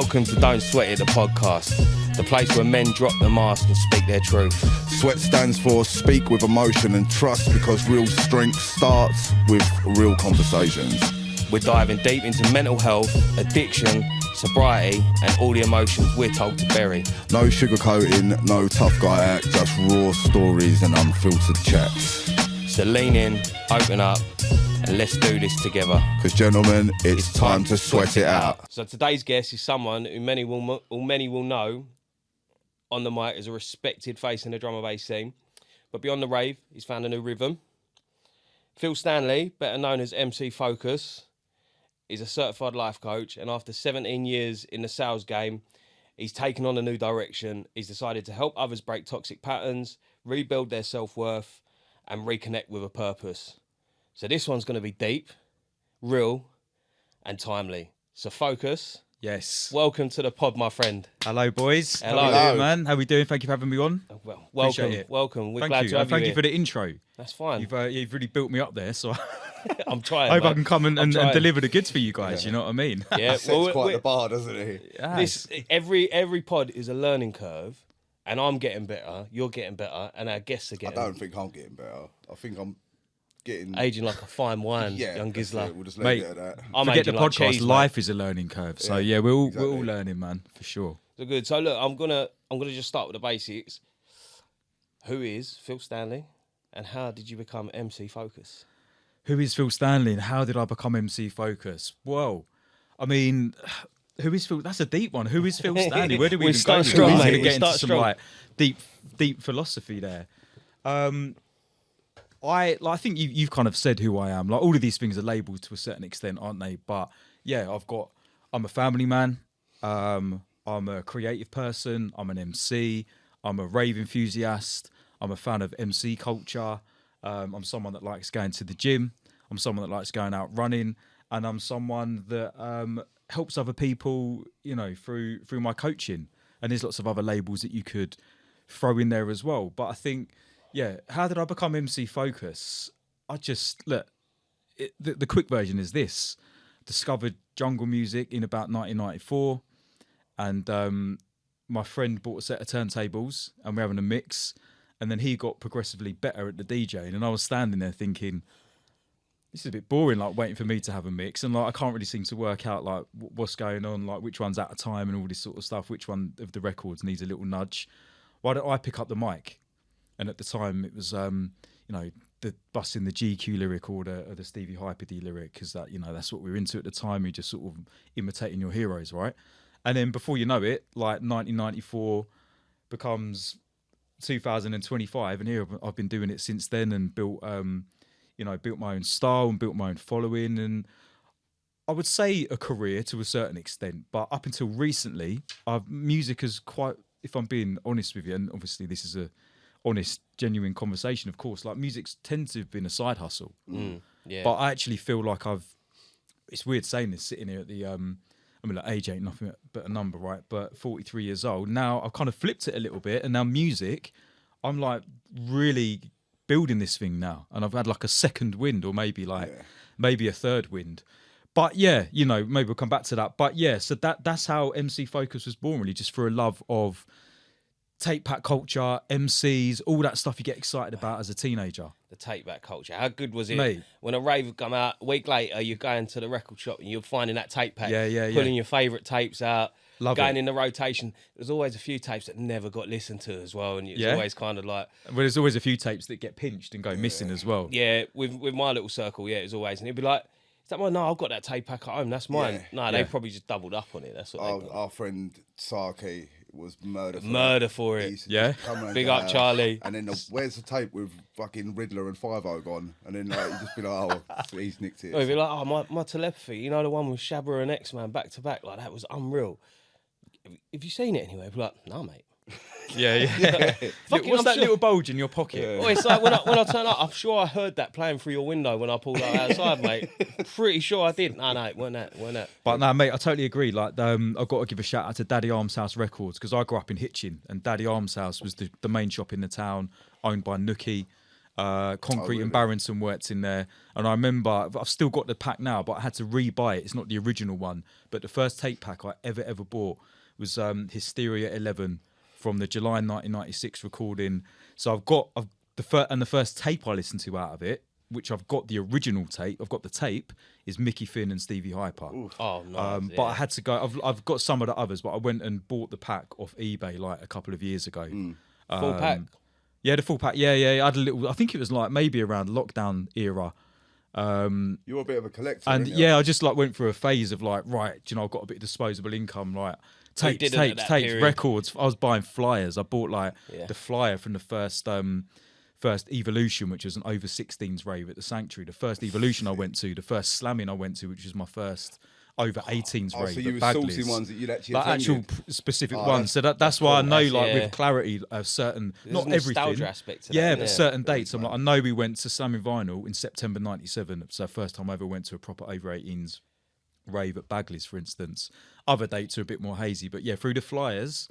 Welcome to Don't Sweat It, the podcast, the place where men drop the mask and speak their truth. Sweat stands for speak with emotion and trust, because real strength starts with real conversations. We're diving deep into mental health, addiction, sobriety, and all the emotions we're told to bury. No sugarcoating, no tough guy act, just raw stories and unfiltered chats. So lean in, open up, and let's do this together. Because gentlemen, it's time to sweat it out. So today's guest is someone who many will know on the mic as a respected face in the drum and bass scene. But beyond the rave, he's found a new rhythm. Phil Stanley, better known as MC Fokus, is a certified life coach, and after 17 years in the sales game, he's taken on a new direction. He's decided to help others break toxic patterns, rebuild their self-worth, and reconnect with a purpose. So this one's going to be deep, real, and timely. So Fokus. Yes. Welcome to the pod, my friend. Hello, boys. Hello. How are you doing, man? How we doing? Thank you for having me on. Well, welcome. We're glad to have you Thank here. you for the intro. That's fine. You've really built me up there, so I'm trying. I hope mate. I can come and deliver the goods for you guys. Yeah. You know what I mean? Yeah. Sets quite the bar, doesn't he? This every pod is a learning curve, and I'm getting better. You're getting better, and our guests are I getting. don't think I'm getting better. I think I'm getting aging like a fine wine, young that's Gizla. it. We'll just Mate, leave it at that. I'm Forget the aging like podcast. cheese, mate. Life is a learning curve. So Yeah, we're all exactly. learning, man, for sure. So good. So look, I'm gonna just start with the basics. Who is Phil Stanley, and how did you become MC Fokus? Who is Phil Stanley, and how did I become MC Fokus? Well, I mean, who is Phil? That's a deep one. Who is Phil Stanley? Where do we We even start go? strong, We're mate. gonna We get into start some strong. like deep philosophy there. I think you've kind of said who I am. Like, all of these things are labelled to a certain extent, aren't they? But yeah, I'm a family man. I'm a creative person. I'm an MC. I'm a rave enthusiast. I'm a fan of MC culture. I'm someone that likes going to the gym. I'm someone that likes going out running, and I'm someone that helps other people, you know, through my coaching. And there's lots of other labels that you could throw in there as well. But I think, yeah, how did I become MC Fokus? I just, look, the quick version is this. Discovered jungle music in about 1994, and my friend bought a set of turntables, and we're having a mix, and then he got progressively better at the DJing, and I was standing there thinking, this is a bit boring, like waiting for me to have a mix, and like I can't really seem to work out like what's going on, like which one's at a time and all this sort of stuff, which one of the records needs a little nudge. Why don't I pick up the mic? And at the time, it was, the busting the GQ lyric or the Stevie Hyper-D lyric, because that, you know, that's what we were into at the time. You're just sort of imitating your heroes, right? And then before you know it, like 1994 becomes 2025, and here I've been doing it since then, and built my own style and built my own following, and I would say a career to a certain extent. But up until recently, music has quite, if I'm being honest with you, and obviously this is a honest, genuine conversation, of course, like music's tends to have been a side hustle. Yeah. But I actually feel like it's weird saying this sitting here at the, like age ain't nothing but a number, right? But 43 years old. Now I've kind of flipped it a little bit, and now music, I'm like really building this thing now. And I've had like a second wind, or maybe a third wind. But yeah, you know, maybe we'll come back to that. But yeah, so that's how MC Fokus was born, really, just for a love of tape pack culture, MCs, all that stuff you get excited about as a teenager. The tape back culture. How good was it? Mate. When a rave would come out, a week later, you're going to the record shop and you're finding that tape pack. Yeah. Pulling your favourite tapes out. Love going it. in the rotation. There's always a few tapes that never got listened to as well. And it's always kind of like... Well, there's always a few tapes that get pinched and go missing as well. Yeah, with my little circle, it's always... And it'd be like, is that mine? No, I've got that tape pack at home. That's mine. Yeah. No, they probably just doubled up on it. That's what they got. Our friend Saki was murder For it. He used to Yeah. just come around Big the up, house, Charlie. And then where's the tape with fucking Riddler and 5-0 gone? And then like, you just be like, oh, he's nicked it. Or if you're like, oh, my telepathy, you know, the one with Shabba and X-Man back to back, like that was unreal. Have you seen it anyway? I'd be like, no, mate. Yeah. Fucking, What's I'm that sure- little bulge in your pocket? Oh, it's like when I turn up, I'm sure I heard that playing through your window when I pulled up outside, mate. Pretty sure I did. No, it weren't that. But no, mate, I totally agree. Like, I've got to give a shout out to Daddy Arms House Records, because I grew up in Hitchin, and Daddy Arms House was the main shop in the town, owned by Nookie. Concrete really? and Barrington worked in there. And I remember, I've still got the pack now, but I had to re-buy it. It's not the original one. But the first tape pack I ever bought was Hysteria 11 from the July 1996 recording. So I've got the first tape I listened to out of it, which I've got the original tape. I've got the tape is Mickey Finn and Stevie Hyper. Oh no! But I had to go. I've got some of the others, but I went and bought the pack off eBay like a couple of years ago. Full pack. Yeah, the full pack. Yeah. I had a little. I think it was like maybe around lockdown era. You're a bit of a collector, And aren't you? yeah, I just like went through a phase of like, right, you know, I've got a bit of disposable income, like tapes, didn't at that period. records. I was buying flyers. I bought like the flyer from the first Evolution, which was an over 16s rave at the Sanctuary. The first Evolution I went to, the first slamming I went to, which was my first over 18s rave. So you at were Bagley's. sourcing ones that you'd actually Like actual attended? specific ones. So that's why I know, like yeah. with clarity, certain There's not a nostalgia everything. aspect to that, Yeah, isn't but there? certain dates. I'm like, I know we went to Slamming Vinyl in September '97. It's the first time I ever went to a proper over 18s rave at Bagley's, for instance. Other dates are a bit more hazy, but yeah, through the flyers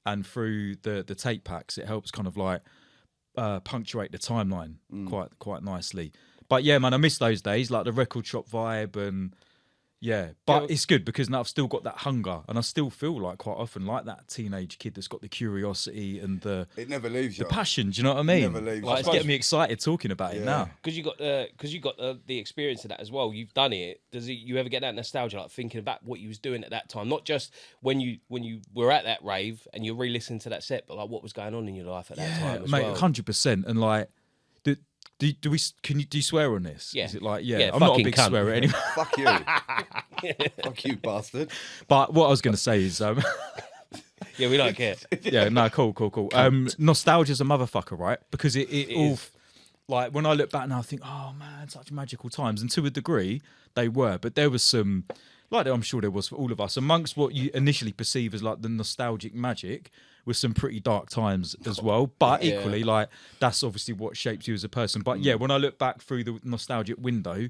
and through the tape packs, it helps kind of like punctuate the timeline quite nicely. But yeah, man, I miss those days, like the record shop vibe and. Yeah, but it's good because now I've still got that hunger, and I still feel like quite often like that teenage kid that's got the curiosity and It never leaves you. the passion. Do you know what I mean? never leaves Like, you. it's getting me excited talking about it now. Because you got the experience of that as well. You've done it. You ever get that nostalgia, like thinking about what you was doing at that time? Not just when you were at that rave and you're re-listening to that set, but like what was going on in your life at that time as Mate, well. 100%. And like, do you swear on this? Yeah. Is it like, Yeah, I'm not a fucking big cunt. swearer anyway. Fuck you. Fuck you, bastard. But what I was going to say is, Yeah, we don't care. yeah, no, cool. Nostalgia's a motherfucker, right? Because it all, is. like, when I look back now, I think, oh man, such magical times. And to a degree, they were. But there was some, like I'm sure there was for all of us, amongst what you initially perceive as like the nostalgic magic, with some pretty dark times as well. But equally, like, that's obviously what shapes you as a person. But yeah, when I look back through the nostalgic window,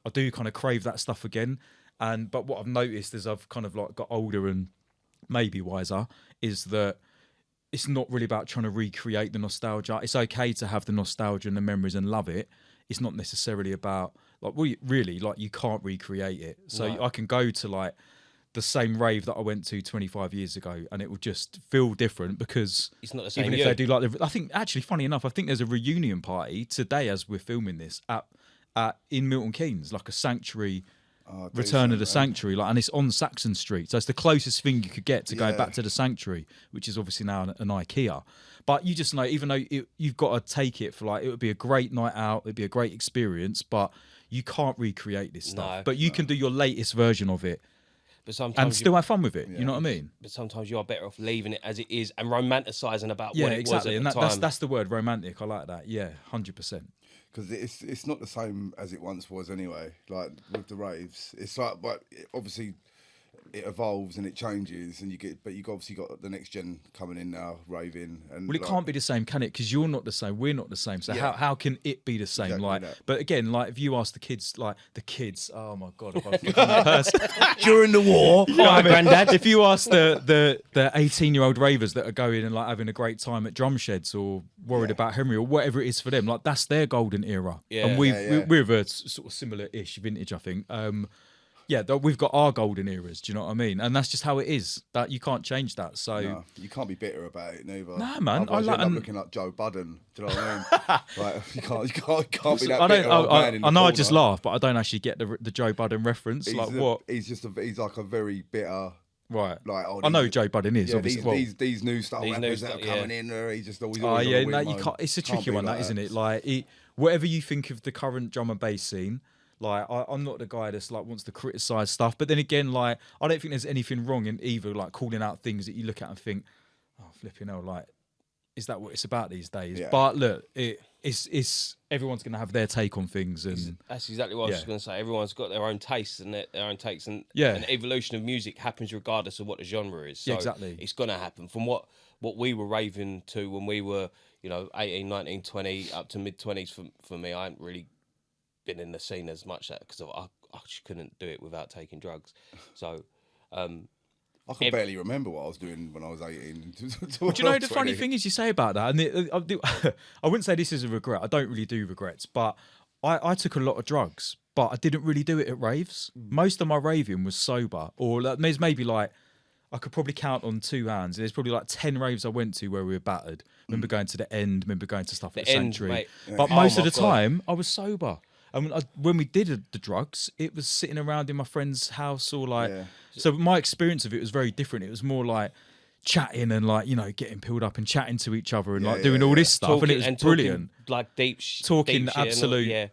I do kind of crave that stuff again. But what I've noticed as I've kind of like got older and maybe wiser is that it's not really about trying to recreate the nostalgia. It's okay to have the nostalgia and the memories and love it. It's not necessarily about like, really, like, you can't recreate it. So I can go to like the same rave that I went to 25 years ago and it will just feel different because It's not the same even if you. they do like I think actually, funny enough, I think there's a reunion party today as we're filming this at in Milton Keynes, like a Sanctuary Return of the Sanctuary, like, and it's on Saxon Street, so it's the closest thing you could get to going back to the Sanctuary, which is obviously now an IKEA. But you just know, even though you've got to take it for like, it would be a great night out, it'd be a great experience, but you can't recreate this stuff. No. But you can do your latest version of it But sometimes and still have fun with it. You know what I mean? But sometimes you are better off leaving it as it is and romanticising about Yeah, what it exactly. was And at the time. that's the word, romantic. I like that. Yeah, 100%. Because it's not the same as it once was anyway. Like with the raves, it's like, but obviously it evolves and it changes, and you've obviously got the next gen coming in now, raving. And Well, it can't be the same, can it? Because you're not the same, we're not the same. So how can it be the same? Exactly like, that. but again, like if you ask the kids, oh my god, if I've become that person. during the war. Hi, Grandad. If you ask the 18-year-old ravers that are going and like having a great time at drum sheds or worried about Henry or whatever it is for them, like that's their golden era. Yeah. And we're of a sort of similar-ish vintage, I think. We've got our golden eras. Do you know what I mean? And that's just how it is. That you can't change that. So No, you can't be bitter about it, neither. Nah, man, Otherwise you I end like- up looking like Joe Budden. Do you know what I mean? Like you can't be that I bitter don't. old man in the I know I corner. just laugh, but I don't actually get the Joe Budden reference. What? He's like a very bitter. Right. Like, oh, I know who these- Joe Budden is. Yeah, obviously. these new style These new rappers that are stuff, yeah. coming in, he's just always. Oh always yeah, on a no, wing you mode. can't. It's a Can't tricky be one, like that isn't it? Like, whatever you think of the current drum and bass scene, like, I'm not the guy that's like wants to criticize stuff. But then again, like, I don't think there's anything wrong in either, like calling out things that you look at and think, oh flipping hell, like, is that what it's about these days? Yeah. But look, it's everyone's gonna have their take on things, and That's exactly what I was just going to say. Everyone's got their own tastes and their own takes, and an evolution of music happens regardless of what the genre is. So Yeah, exactly. It's going to happen. From what we were raving to when we were, 18, 19, 20, up to mid-20s for me, I hadn't really been in the scene as much because I just couldn't do it without taking drugs. So I can barely remember what I was doing when I was 18. Do you know the funny thing is you say about that, and I wouldn't say this is a regret. I don't really do regrets, but I took a lot of drugs, but I didn't really do it at raves. Most of my raving was sober, or there's maybe like I could probably count on two hands. There's probably like 10 raves I went to where we were battered. Remember going to the end, remember going to stuff at the Sanctuary. Mate. But most of the time, I was sober. And when we did the drugs, it was sitting around in my friend's house or like... Yeah. So my experience of it was very different. It was more like chatting and like, you know, getting peeled up and chatting to each other and like doing all this stuff. Talking, and it was brilliant. Talking, like deep Talking deep absolute...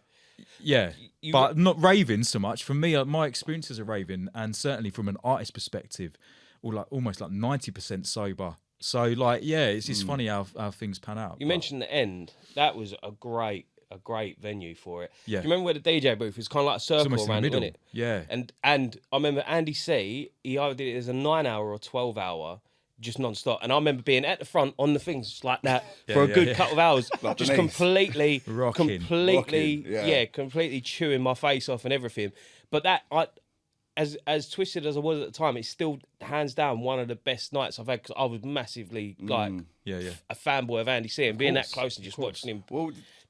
Yeah, but not raving so much. For me, my experiences of raving, and certainly from an artist perspective, or like almost like 90% sober. So like, yeah, it's just funny how things pan out. You mentioned the end. That was a great venue for it. Yeah. Do you remember where the DJ booth was kind of like a circle almost in the around it, middle. wasn't it? Yeah. And I remember Andy C, he either did it as a 9-hour or 12-hour, just non-stop. And I remember being at the front on the things just like that for a good couple of hours, just completely Rocking, completely chewing my face off and everything. But that as twisted as I was at the time, it's still hands down one of the best nights I've had, because I was massively like a fanboy of Andy C, and being that close and just watching him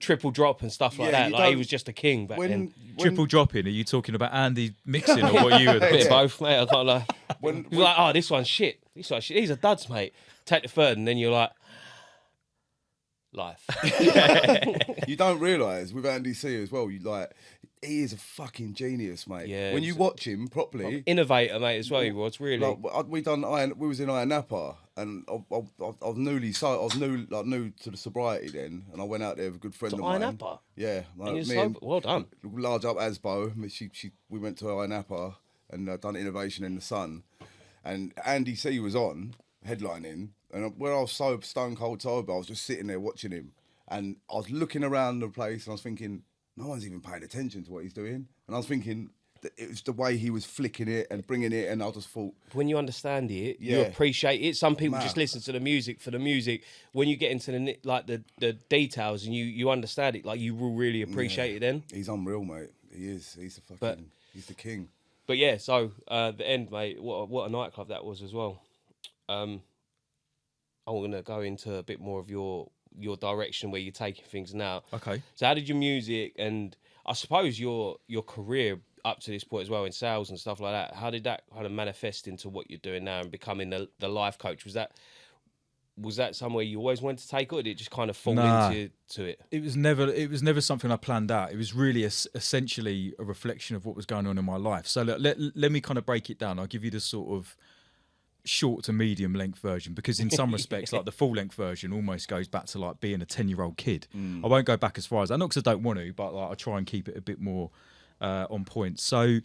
triple drop and stuff like that. Like he was just a king back then. Triple dropping? Are you talking about Andy mixing or what you were? A bit of both, mate. I can't lie. You're like, oh, this one's shit. This one's shit. These are duds, mate. Take the third, and then you're like, life. You don't realise with Andy C as well, he is a fucking genius, mate. Yeah, when you watch him properly, innovator, mate, as well. He was really. Like, we was in Iron Napa, and I was new to the sobriety then, and I went out there with a good friend of mine. Iron Napa? Yeah, like, well done. Large up Asbo. We went to Iron Napa and done Innovation in the Sun, and Andy C was on headlining, and where I was so stone cold sober, I was just sitting there watching him, and I was looking around the place, and I was thinking, no one's even paying attention to what he's doing. And I was thinking that it was the way he was flicking it and bringing it, and I just thought... When you understand it, you appreciate it. Some people just listen to the music for the music. When you get into the details and you understand it, like, you will really appreciate it then. He's unreal, mate. He is. He's he's the king. But yeah, so the end, mate, what a nightclub that was as well. I'm going to go into a bit more of your direction where you're taking things now. Okay. So how did your music and I suppose your career up to this point as well in sales and stuff like that, how did that kind of manifest into what you're doing now and becoming the life coach? Was that somewhere you always wanted to take, or did it just kind of fall into it? It was never something I planned out. It was really essentially a reflection of what was going on in my life. So let me kind of break it down. I'll give you the sort of short to medium length version, because in some respects like the full length version almost goes back to like being a 10-year-old kid. I won't go back as far as that, not because I don't want to, but like I try and keep it a bit more on point. So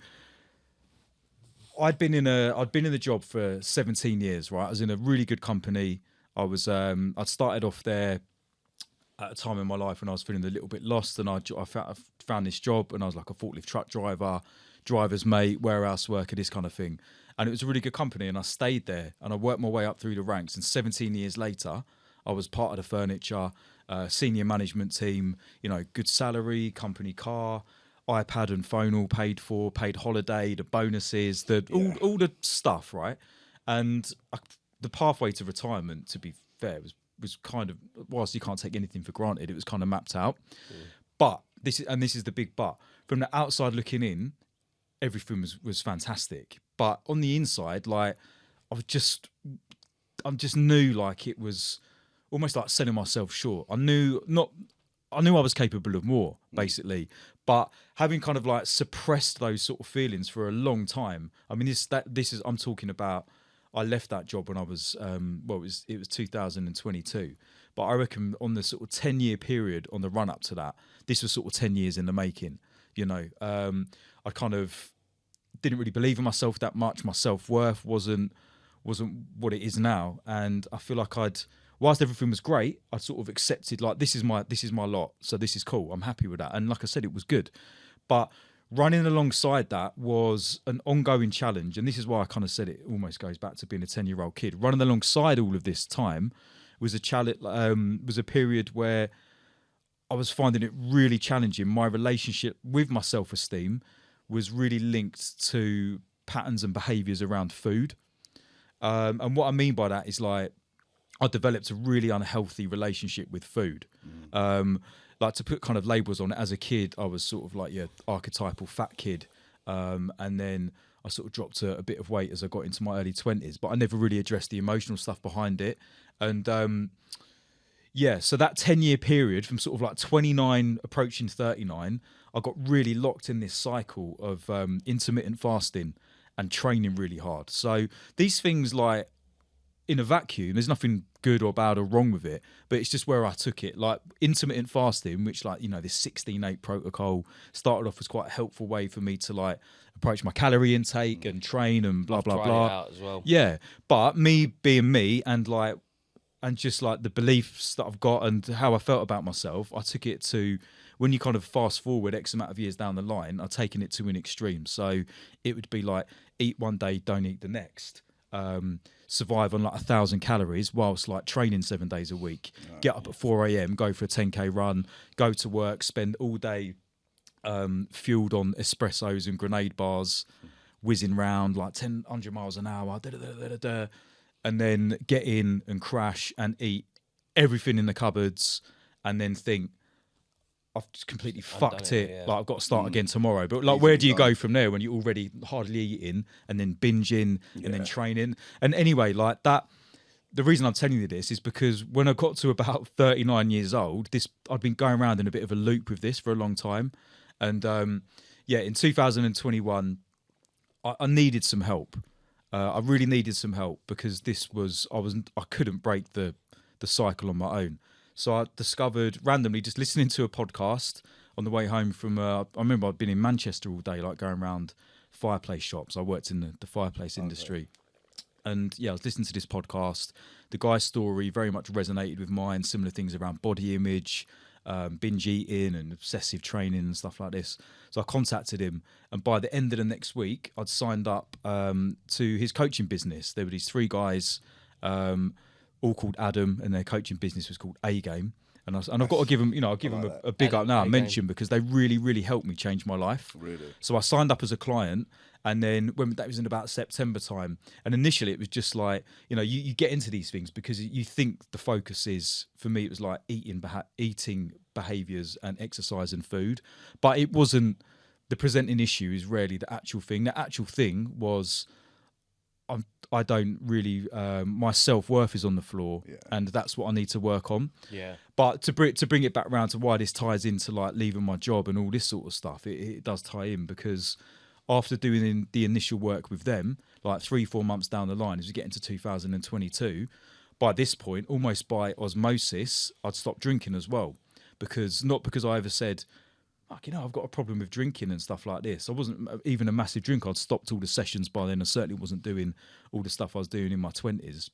I'd been in the job for 17 years, right? I was in a really good company. I'd started off there at a time in my life when I was feeling a little bit lost, and I found this job, and I was like a forklift truck driver, driver's mate, warehouse worker, this kind of thing. And it was a really good company, and I stayed there, and I worked my way up through the ranks. And 17 years later, I was part of the furniture, senior management team, you know, good salary, company car, iPad and phone all paid for, paid holiday, the bonuses, all the stuff, right? And the pathway to retirement, to be fair, was kind of, whilst you can't take anything for granted, it was kind of mapped out. But this is the big but. From the outside looking in, everything was fantastic. But on the inside, like I just knew like it was almost like selling myself short. I knew I was capable of more, basically. But having kind of like suppressed those sort of feelings for a long time. I mean, I'm talking about, I left that job when I was, it was 2022. But I reckon on the sort of 10-year period on the run up to that, this was sort of 10 years in the making, you know. I kind of didn't really believe in myself that much. My self-worth wasn't what it is now. And I feel like whilst everything was great, I sort of accepted like this is my lot, so this is cool. I'm happy with that. And like I said, it was good. But running alongside that was an ongoing challenge, and this is why I kind of said it almost goes back to being a 10-year-old kid. Running alongside all of this time was a challenge. Was a period where I was finding it really challenging. My relationship with my self-esteem was really linked to patterns and behaviours around food. And what I mean by that is like I developed a really unhealthy relationship with food. Like to put kind of labels on it, as a kid, I was sort of like your archetypal fat kid. And then I sort of dropped a bit of weight as I got into my early 20s, but I never really addressed the emotional stuff behind it. And yeah, so that 10-year period from sort of like 29 approaching 39, I got really locked in this cycle of intermittent fasting and training really hard. So these things, like, in a vacuum, there's nothing good or bad or wrong with it, but it's just where I took it. Like intermittent fasting, which, like, you know, this 16-8 protocol started off as quite a helpful way for me to like approach my calorie intake and train and blah, blah, Tried blah. it out as well. Yeah. But me being me and like, and just like the beliefs that I've got and how I felt about myself, I took it to, when you kind of fast forward X amount of years down the line, I've taken it to an extreme. So it would be like, eat one day, don't eat the next. Survive on like 1,000 calories whilst like training 7 days a week. Get up at 4 a.m, go for a 10k run, go to work, spend all day fueled on espressos and grenade bars, whizzing round like 100 miles an hour, and then get in and crash and eat everything in the cupboards, and then think, I've just completely fucked it. Yeah. Like, I've got to start again tomorrow. But like, Easily where do you done. go from there when you're already hardly eating and then binging and then training? And anyway, like that, the reason I'm telling you this is because when I got to about 39 years old, I'd been going around in a bit of a loop with this for a long time. And yeah, in 2021, I needed some help. I really needed some help because I couldn't break the cycle on my own. So I discovered randomly, just listening to a podcast on the way home from, I remember I'd been in Manchester all day, like going around fireplace shops. I worked in the fireplace industry. And yeah, I was listening to this podcast. The guy's story very much resonated with mine, similar things around body image, binge eating and obsessive training and stuff like this. So I contacted him, and by the end of the next week, I'd signed up to his coaching business. There were these 3 guys, all called Adam, and their coaching business was called A Game. And I've got to give them, I'll give them a big up now, I mention, because they really, really helped me change my life. Really? So I signed up as a client, and then when that was in about September time, and initially it was just like, you get into these things because you think the focus is, for me, it was like eating behaviors and exercise and food, but it wasn't. The presenting issue is rarely the actual thing. The actual thing was, I don't really, my self-worth is on the floor, and that's what I need to work on. Yeah. But to bring it back round to why this ties into like leaving my job and all this sort of stuff, it does tie in, because after doing the initial work with them, like 3-4 months down the line, as we get into 2022, by this point, almost by osmosis, I'd stopped drinking as well. Not because I ever said, I've got a problem with drinking and stuff like this. I wasn't even a massive drinker. I'd stopped all the sessions by then. I certainly wasn't doing all the stuff I was doing in my 20s.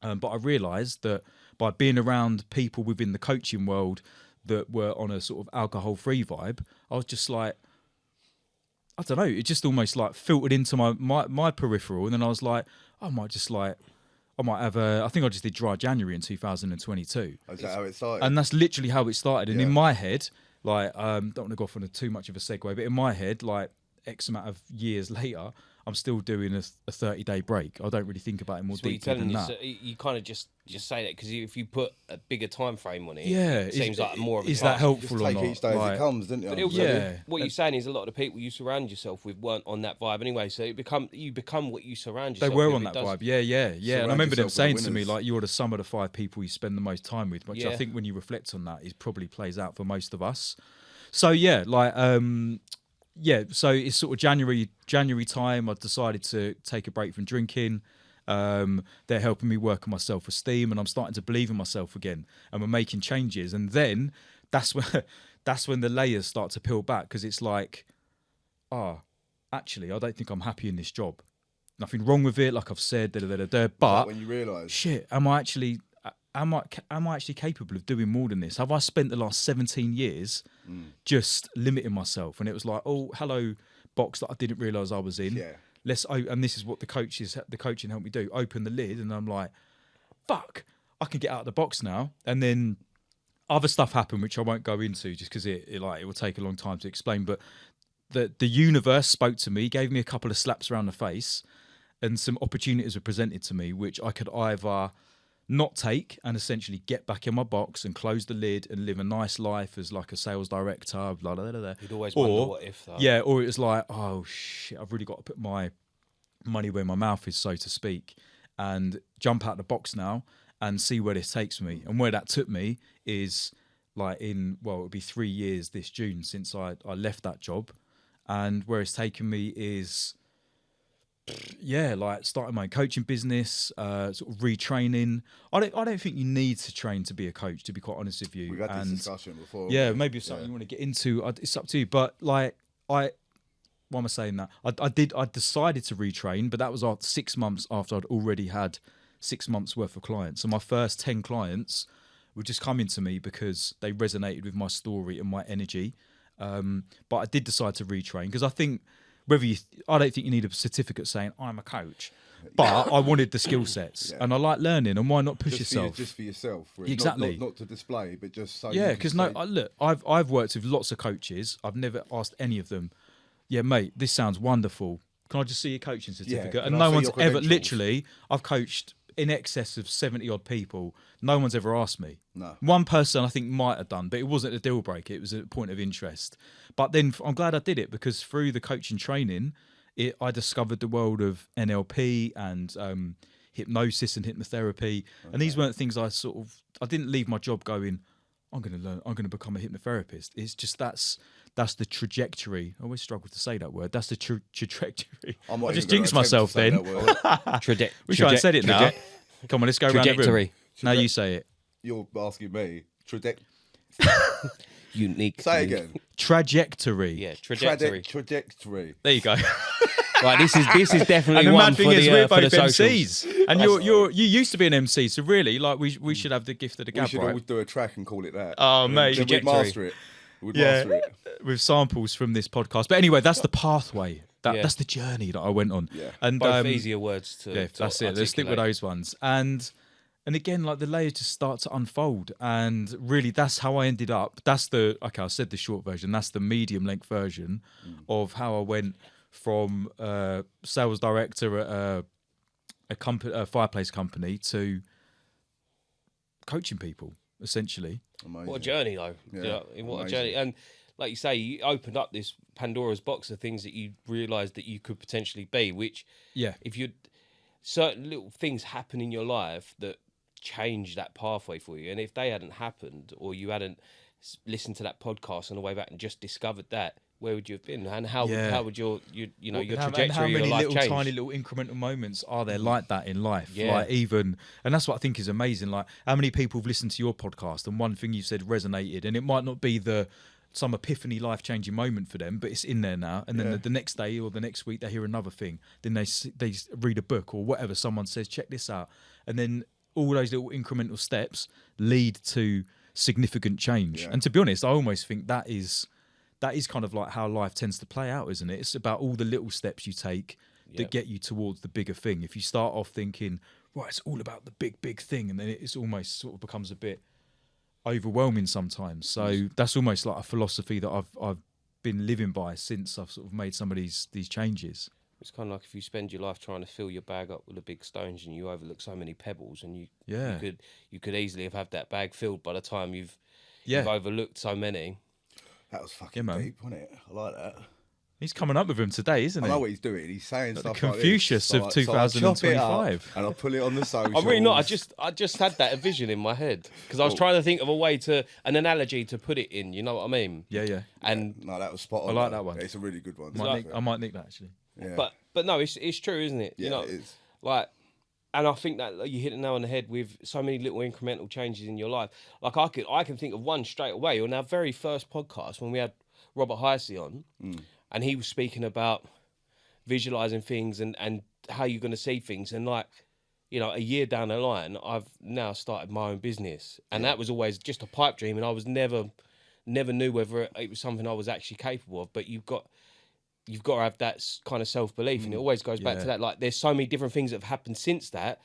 But I realised that by being around people within the coaching world that were on a sort of alcohol-free vibe, I was just like, I don't know, it just almost like filtered into my peripheral. And then I was like, I might have I think I just did dry January in 2022. Is that how it started? And that's literally how it started. And in my head, like, don't want to go off on too much of a segue, but in my head, like, X amount of years later, I'm still doing a 30-day break. I don't really think about it more deeply than that. So you kind of just say that because if you put a bigger time frame on it, Yeah, it seems like more of a is that task. helpful Just or take not? each day as Like, it comes, didn't you? But also, Yeah. what you're saying is a lot of the people you surround yourself with weren't on that vibe anyway. So you become what you surround yourself They were with. on that vibe, yeah. And I remember them yourself saying with to me, winners. like, you're the sum of the 5 people you spend the most time with, which I Yeah. think when you reflect on that, it probably plays out for most of us. So yeah, like, so it's sort of January time. I decided to take a break from drinking. They're helping me work on my self-esteem, and I'm starting to believe in myself again, and we're making changes. And then that's when the layers start to peel back, because it's like, actually, I don't think I'm happy in this job. Nothing wrong with it, like I've said, but when you realise, shit, am I actually capable of doing more than this? Have I spent the last 17 years just limiting myself? And it was like, oh, hello, box that I didn't realise I was in. Yeah. And this is what the coaching helped me do. Open the lid, and I'm like, fuck, I can get out of the box now. And then other stuff happened, which I won't go into just because it will take a long time to explain. But the universe spoke to me, gave me a couple of slaps around the face, and some opportunities were presented to me, which I could either not take and essentially get back in my box and close the lid and live a nice life as like a sales director, blah, blah, blah, blah. You'd always wonder what if, though. Yeah, or it was like, oh shit, I've really got to put my money where my mouth is, so to speak, and jump out the box now and see where this takes me. And where that took me is like it'll be 3 years this June since I left that job. And where it's taken me is, like starting my own coaching business, sort of retraining. I don't think you need to train to be a coach, to be quite honest with you. We've had this discussion before. Yeah, maybe it's something you want to get into. It's up to you. But like, why am I saying that? I decided to retrain, but that was after 6 months after I'd already had 6 months worth of clients. So my first 10 clients were just coming to me because they resonated with my story and my energy. But I did decide to retrain because I think I don't think you need a certificate saying I'm a coach, but I wanted the skill sets and I like learning, and why not push yourself? Just for yourself, really. Exactly. Not to display, but just so. Yeah, because look, I've worked with lots of coaches. I've never asked any of them, yeah, mate, this sounds wonderful. Can I just see your coaching certificate? Yeah, and no one's ever, literally, I've coached in excess of 70 odd people. No one's ever asked me. No. One person I think might have done, but it wasn't a deal breaker. It was a point of interest. But then I'm glad I did it, because through the coaching training, I discovered the world of NLP and hypnosis and hypnotherapy. Okay. And these weren't things I didn't leave my job going, I'm going to learn, I'm going to become a hypnotherapist. It's just that's the trajectory. I always struggle to say that word. That's the trajectory. I just jinxed myself then. Wish I had said it now. Come on, let's go around the room. Now you say it. You're asking me. Unique. Say it again. Trajectory. Yeah, trajectory. Trajectory. There you go. Right, this is definitely and the one mad thing for is, the we're for the both socials. MCs, and you used to be an MC, so really, like, we should have the gift of the gab, We should right? always do a track and call it that. Oh, mate. Then we'd master it. Master it. With samples from this podcast. But anyway, that's the pathway. That's the journey that I went on. Yeah. And Both easier words to. Yeah, that's it. Let's stick with articulate. those ones. And again, like, the layers just start to unfold, and really, that's how I ended up. I said the short version. That's the medium length version of how I went from sales director at a fireplace company to coaching people, essentially. Amazing. What a journey, though. Yeah, What amazing. a journey. And like you say, you opened up this Pandora's box of things that you realised that you could potentially be, which, if you'd certain little things happen in your life that change that pathway for you, and if they hadn't happened, or you hadn't listened to that podcast on the way back and just discovered that, where would you have been? And how would your trajectory and how of your many life little change? tiny little incremental moments are there like that in life? Yeah. Like, even, and that's what I think is amazing. Like, how many people have listened to your podcast and one thing you said resonated, and it might not be some epiphany, life-changing moment for them, but it's in there now. And then the next day or the next week, they hear another thing. Then they read a book or whatever. Someone says, check this out. And then all those little incremental steps lead to significant change. Yeah. And to be honest, I almost think that is kind of like how life tends to play out, isn't it? It's about all the little steps you take that get you towards the bigger thing. If you start off thinking, right, it's all about the big thing, and then it's almost sort of becomes a bit overwhelming sometimes. So that's almost like a philosophy that I've been living by since I've sort of made some of these changes. It's kind of like if you spend your life trying to fill your bag up with the big stones, and you overlook so many pebbles, and you could easily have had that bag filled by the time you've overlooked so many. That was fucking deep, wasn't it? I like that. He's coming up with him today, isn't he? I know what he's doing. He's saying like stuff the Confucius like this. of 2025. And I'll put it on the socials. I'm really not. I just had that vision in my head because I was trying to think of a way an analogy to put it in. You know what I mean? Yeah. And no, that was spot on. I like that one. It's a really good one. I might nick that, actually. Yeah. But no, it's true, isn't it? Yeah, you know, it is. Like, and I think that you hit it nail on the head with so many little incremental changes in your life. Like, I can think of one straight away on our very first podcast when we had Robert Heisey on, and he was speaking about visualizing things and how you're going to see things. And like, you know, a year down the line, I've now started my own business, and that was always just a pipe dream, and I was never knew whether it was something I was actually capable of. But you've got to have that kind of self-belief, and it always goes back to that. Like, there's so many different things that have happened since that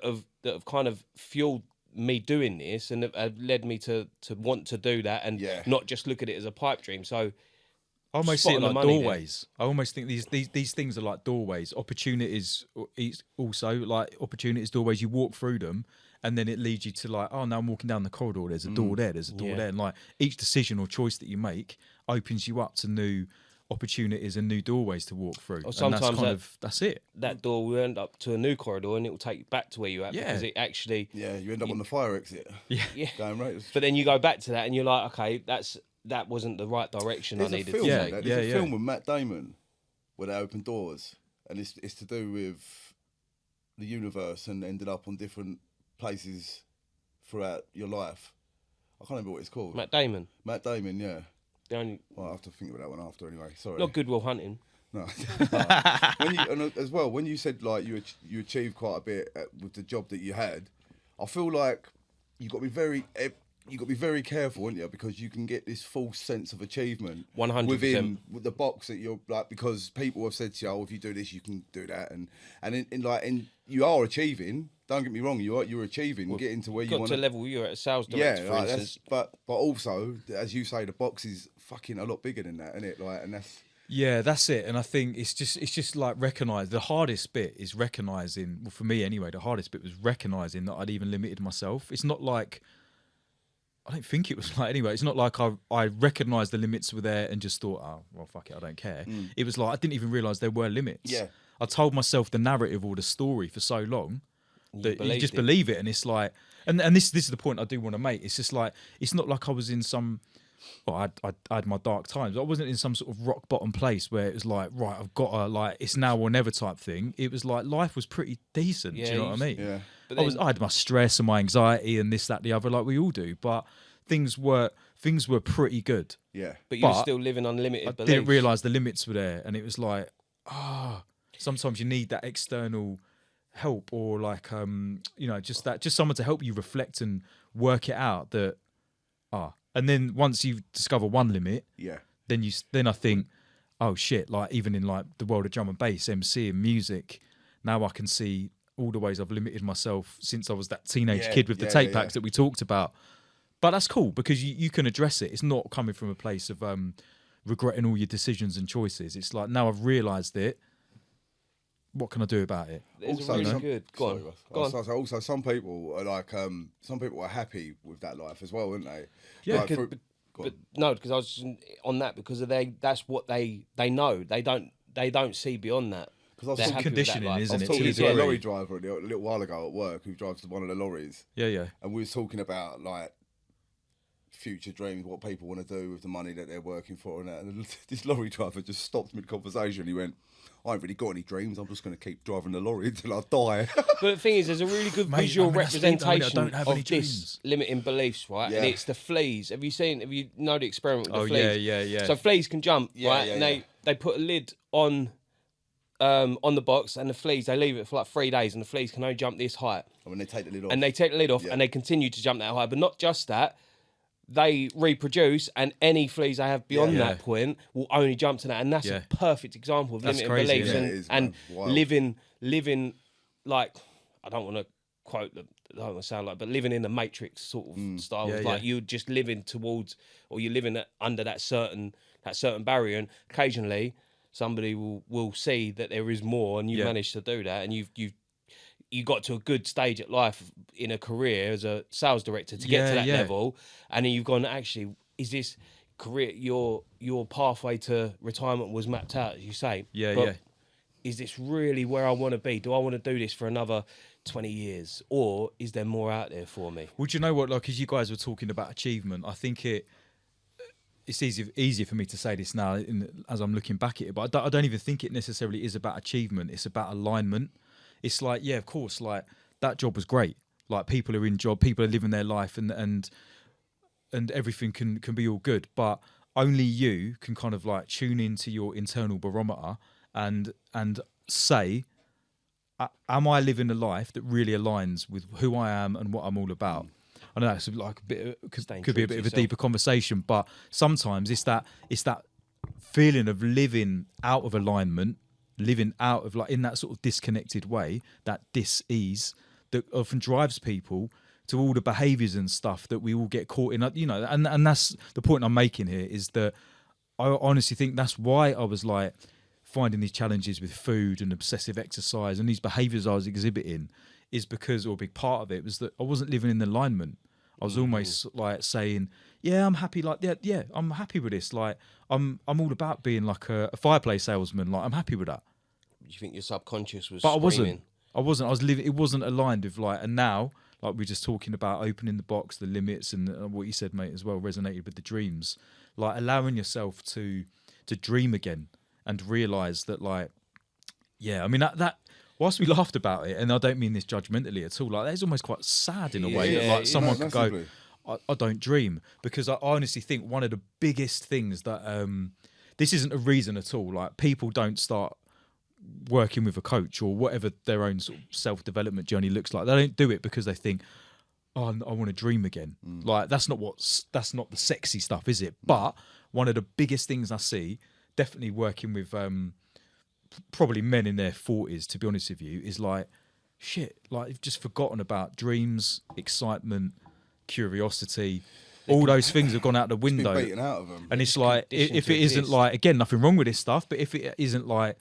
have kind of fueled me doing this, and have led me to want to do that, and not just look at it as a pipe dream. So I almost spot see it on the like money there. doorways. I almost think these things are like doorways. Opportunities also like opportunities, doorways. You walk through them, and then it leads you to like, oh, now I'm walking down the corridor. There's a door there. There's a door there, and like each decision or choice that you make opens you up to new opportunities and new doorways to walk through. Or And that's sometimes that's it. that door will end up to a new corridor, and it will take you back to where you're at Yeah. because it actually. Yeah, you end up on the fire exit. Yeah. Yeah. Going right. But then you go back to that, and you're like, okay, that wasn't the right direction There's I a needed film. to Yeah, take. There's yeah, a yeah. film with Matt Damon where they open doors, and it's to do with the universe and ended up on different places throughout your life. I can't remember what it's called. Matt Damon, Matt Damon, yeah. the only Well, I have to think about that one after anyway. Sorry. not Good Will Hunting. No. When you, and as well, when you said like you achieved quite a bit with the job that you had, I feel like you got to be very careful, aren't you? Because you can get this false sense of achievement 100%. within the box that you're like, because people have said to you, oh, if you do this, you can do that, and in you are achieving. Don't get me wrong, you're achieving, getting to where you Got want to a level you're at a sales director, Yeah, for like instance. but also, as you say, the box is fucking a lot bigger than that, isn't it? Like, and that's. Yeah, that's it. And I think it's just like recognise. The hardest bit is recognising. Well, for me anyway, the hardest bit was recognising that I'd even limited myself. It's not like, I don't think it was like anyway. It's not like I recognised the limits were there and just thought, oh well, fuck it, I don't care. It was like I didn't even realise there were limits. Yeah. I told myself the narrative or the story for so long that you believed just it. believe it, and it's like, and this is the point I do want to make. It's just like it's not like I was in some. Well, I had my dark times. I wasn't in some sort of rock bottom place where it was like, right, I've got to like, it's now or never type thing. It was like life was pretty decent. Yeah, do you know what I mean? Yeah. But I had my stress and my anxiety and this, that, the other, like we all do. But things were pretty good. Yeah. But you were but still living unlimited I beliefs. didn't realise the limits were there, and it was like, sometimes you need that external help or like just someone to help you reflect and work it out. And then once you discover one limit, Yeah. then I think, oh shit, like even in like the world of drum and bass, MC and music, now I can see all the ways I've limited myself since I was that teenage kid with the tape packs that we talked about. But that's cool because you can address it. It's not coming from a place of regretting all your decisions and choices. It's like, now I've realised it, what can I do about it? It's Also, really some- good. Go on. Sorry, Russ. Go on. So also, some people are like, some people are happy with that life as well, aren't they? Yeah, Like, But no, because I was just on that because that's what they know. They don't see beyond that. Because They're I was happy with conditioning, that life. isn't I was it? talking To to a degree. lorry driver a little while ago at work who drives one of the lorries, Yeah. and we was talking about like future dreams, what people want to do with the money that they're working for, and that. And this lorry driver just stopped mid conversation. He went, "I ain't really got any dreams. I'm just going to keep driving the lorry until I die." But the thing is, there's a really good Mate, visual I mean, that's deep, I mean, I representation don't have any of this dreams. limiting beliefs, right? Yeah. And it's the fleas. Have you know the experiment with the Oh, fleas? yeah. So fleas can jump, Yeah, right? yeah, And yeah. they put a lid on the box, and the fleas, they leave it for like 3 days, and the fleas can only jump this height. And when they take the lid off, And they take the lid off, Yeah. and they continue to jump that high. But not just that, they reproduce, and any fleas they have beyond Yeah. that point will only jump to that. And that's Yeah. a perfect example of That's limiting crazy, beliefs isn't it? It is, and man. Wild. living like, I don't want to quote the, I don't want to sound like, but living in the Matrix sort of style. Yeah, Like yeah. you're just living towards, or you're living under that certain barrier, and occasionally somebody will see that there is more, and you Yeah. manage to do that, and you got to a good stage at life in a career as a sales director to get to that Yeah. level, and then you've gone, actually, is this career, your pathway to retirement was mapped out, as you say. Yeah, but yeah. is this really where I want to be? Do I want to do this for another 20 years, or is there more out there for me? Well, do you know what? Like, as you guys were talking about achievement, I think it's easier for me to say this now as I'm looking back at it, but I don't even think it necessarily is about achievement. It's about alignment. It's like, yeah, of course, like that job was great. Like people are in job, people are living their life, and everything can be all good. But only you can kind of like tune into your internal barometer and say, am I living a life that really aligns with who I am and what I'm all about? I know that's like a bit, Staying could be true a bit to of a yourself. deeper conversation, but sometimes it's that feeling of living out of alignment, living out of like in that sort of disconnected way, that dis-ease that often drives people to all the behaviours and stuff that we all get caught in, you know. And that's the point I'm making here, is that I honestly think that's why I was like finding these challenges with food and obsessive exercise and these behaviours I was exhibiting is because, or a big part of it was that I wasn't living in alignment. I was almost like saying, yeah, I'm happy. Like, yeah, I'm happy with this. Like, I'm all about being like a fireplace salesman. Like, I'm happy with that. You think your subconscious was But screaming? I wasn't. It wasn't aligned with like, and now, like we're just talking about opening the box, the limits, and what you said, mate, as well, resonated with the dreams. Like allowing yourself to dream again and realise that, like, yeah, I mean that. Whilst we laughed about it, and I don't mean this judgmentally at all, like that is almost quite sad in a way that like someone could go, I don't dream, because I honestly think one of the biggest things that this isn't a reason at all. Like people don't start working with a coach or whatever their own sort of self-development journey looks like. They don't do it because they think, oh, I want to dream again. Like that's not the sexy stuff, is it? But one of the biggest things I see, definitely working with probably men in their 40s, to be honest with you, is like, shit, like you've just forgotten about dreams, excitement, curiosity. All those things have gone out the window. It's been beaten out of them. And it's like, if it isn't like, again, nothing wrong with this stuff, but if it isn't like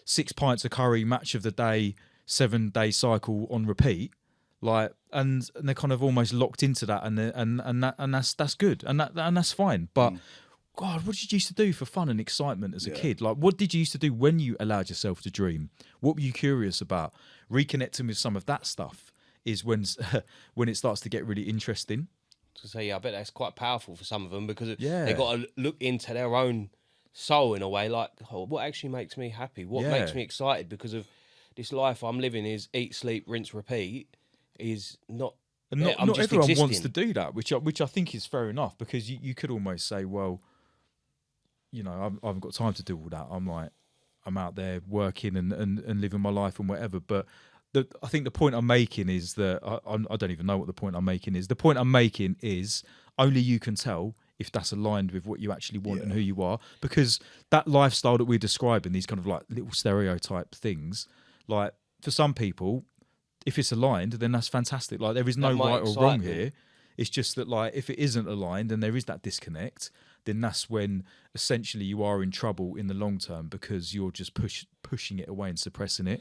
6 pints of curry, match of the day, 7-day cycle on repeat, like, and they're kind of almost locked into that, and that's good, and that's fine. But God, what did you used to do for fun and excitement as a kid? Like, what did you used to do when you allowed yourself to dream? What were you curious about? Reconnecting with some of that stuff is when it starts to get really interesting. To say, yeah, I bet that's quite powerful for some of them because Yeah. they've got to look into their own soul in a way. Like, oh, what actually makes me happy? What makes me excited? Because of this life I'm living is eat, sleep, rinse, repeat. Is not. And not, I'm not just everyone existing. wants to do that, which I think is fair enough, because you could almost say, well, you know, I haven't got time to do all that. I'm out there working and living my life and whatever. But I think the point I'm making is that I don't even know what the point I'm making is. The point I'm making is only you can tell if that's aligned with what you actually want and who you are, because that lifestyle that we're describing, these kind of like little stereotype things, like for some people, if it's aligned, then that's fantastic. Like there is no right or wrong here. It's just that, like, if it isn't aligned and there is that disconnect, then that's when essentially you are in trouble in the long term, because you're just pushing it away and suppressing it.